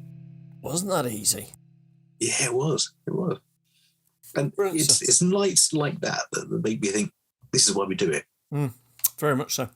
Wasn't that easy? Yeah, it was. And it's nights like that that make me think, this is why we do it. Very much so.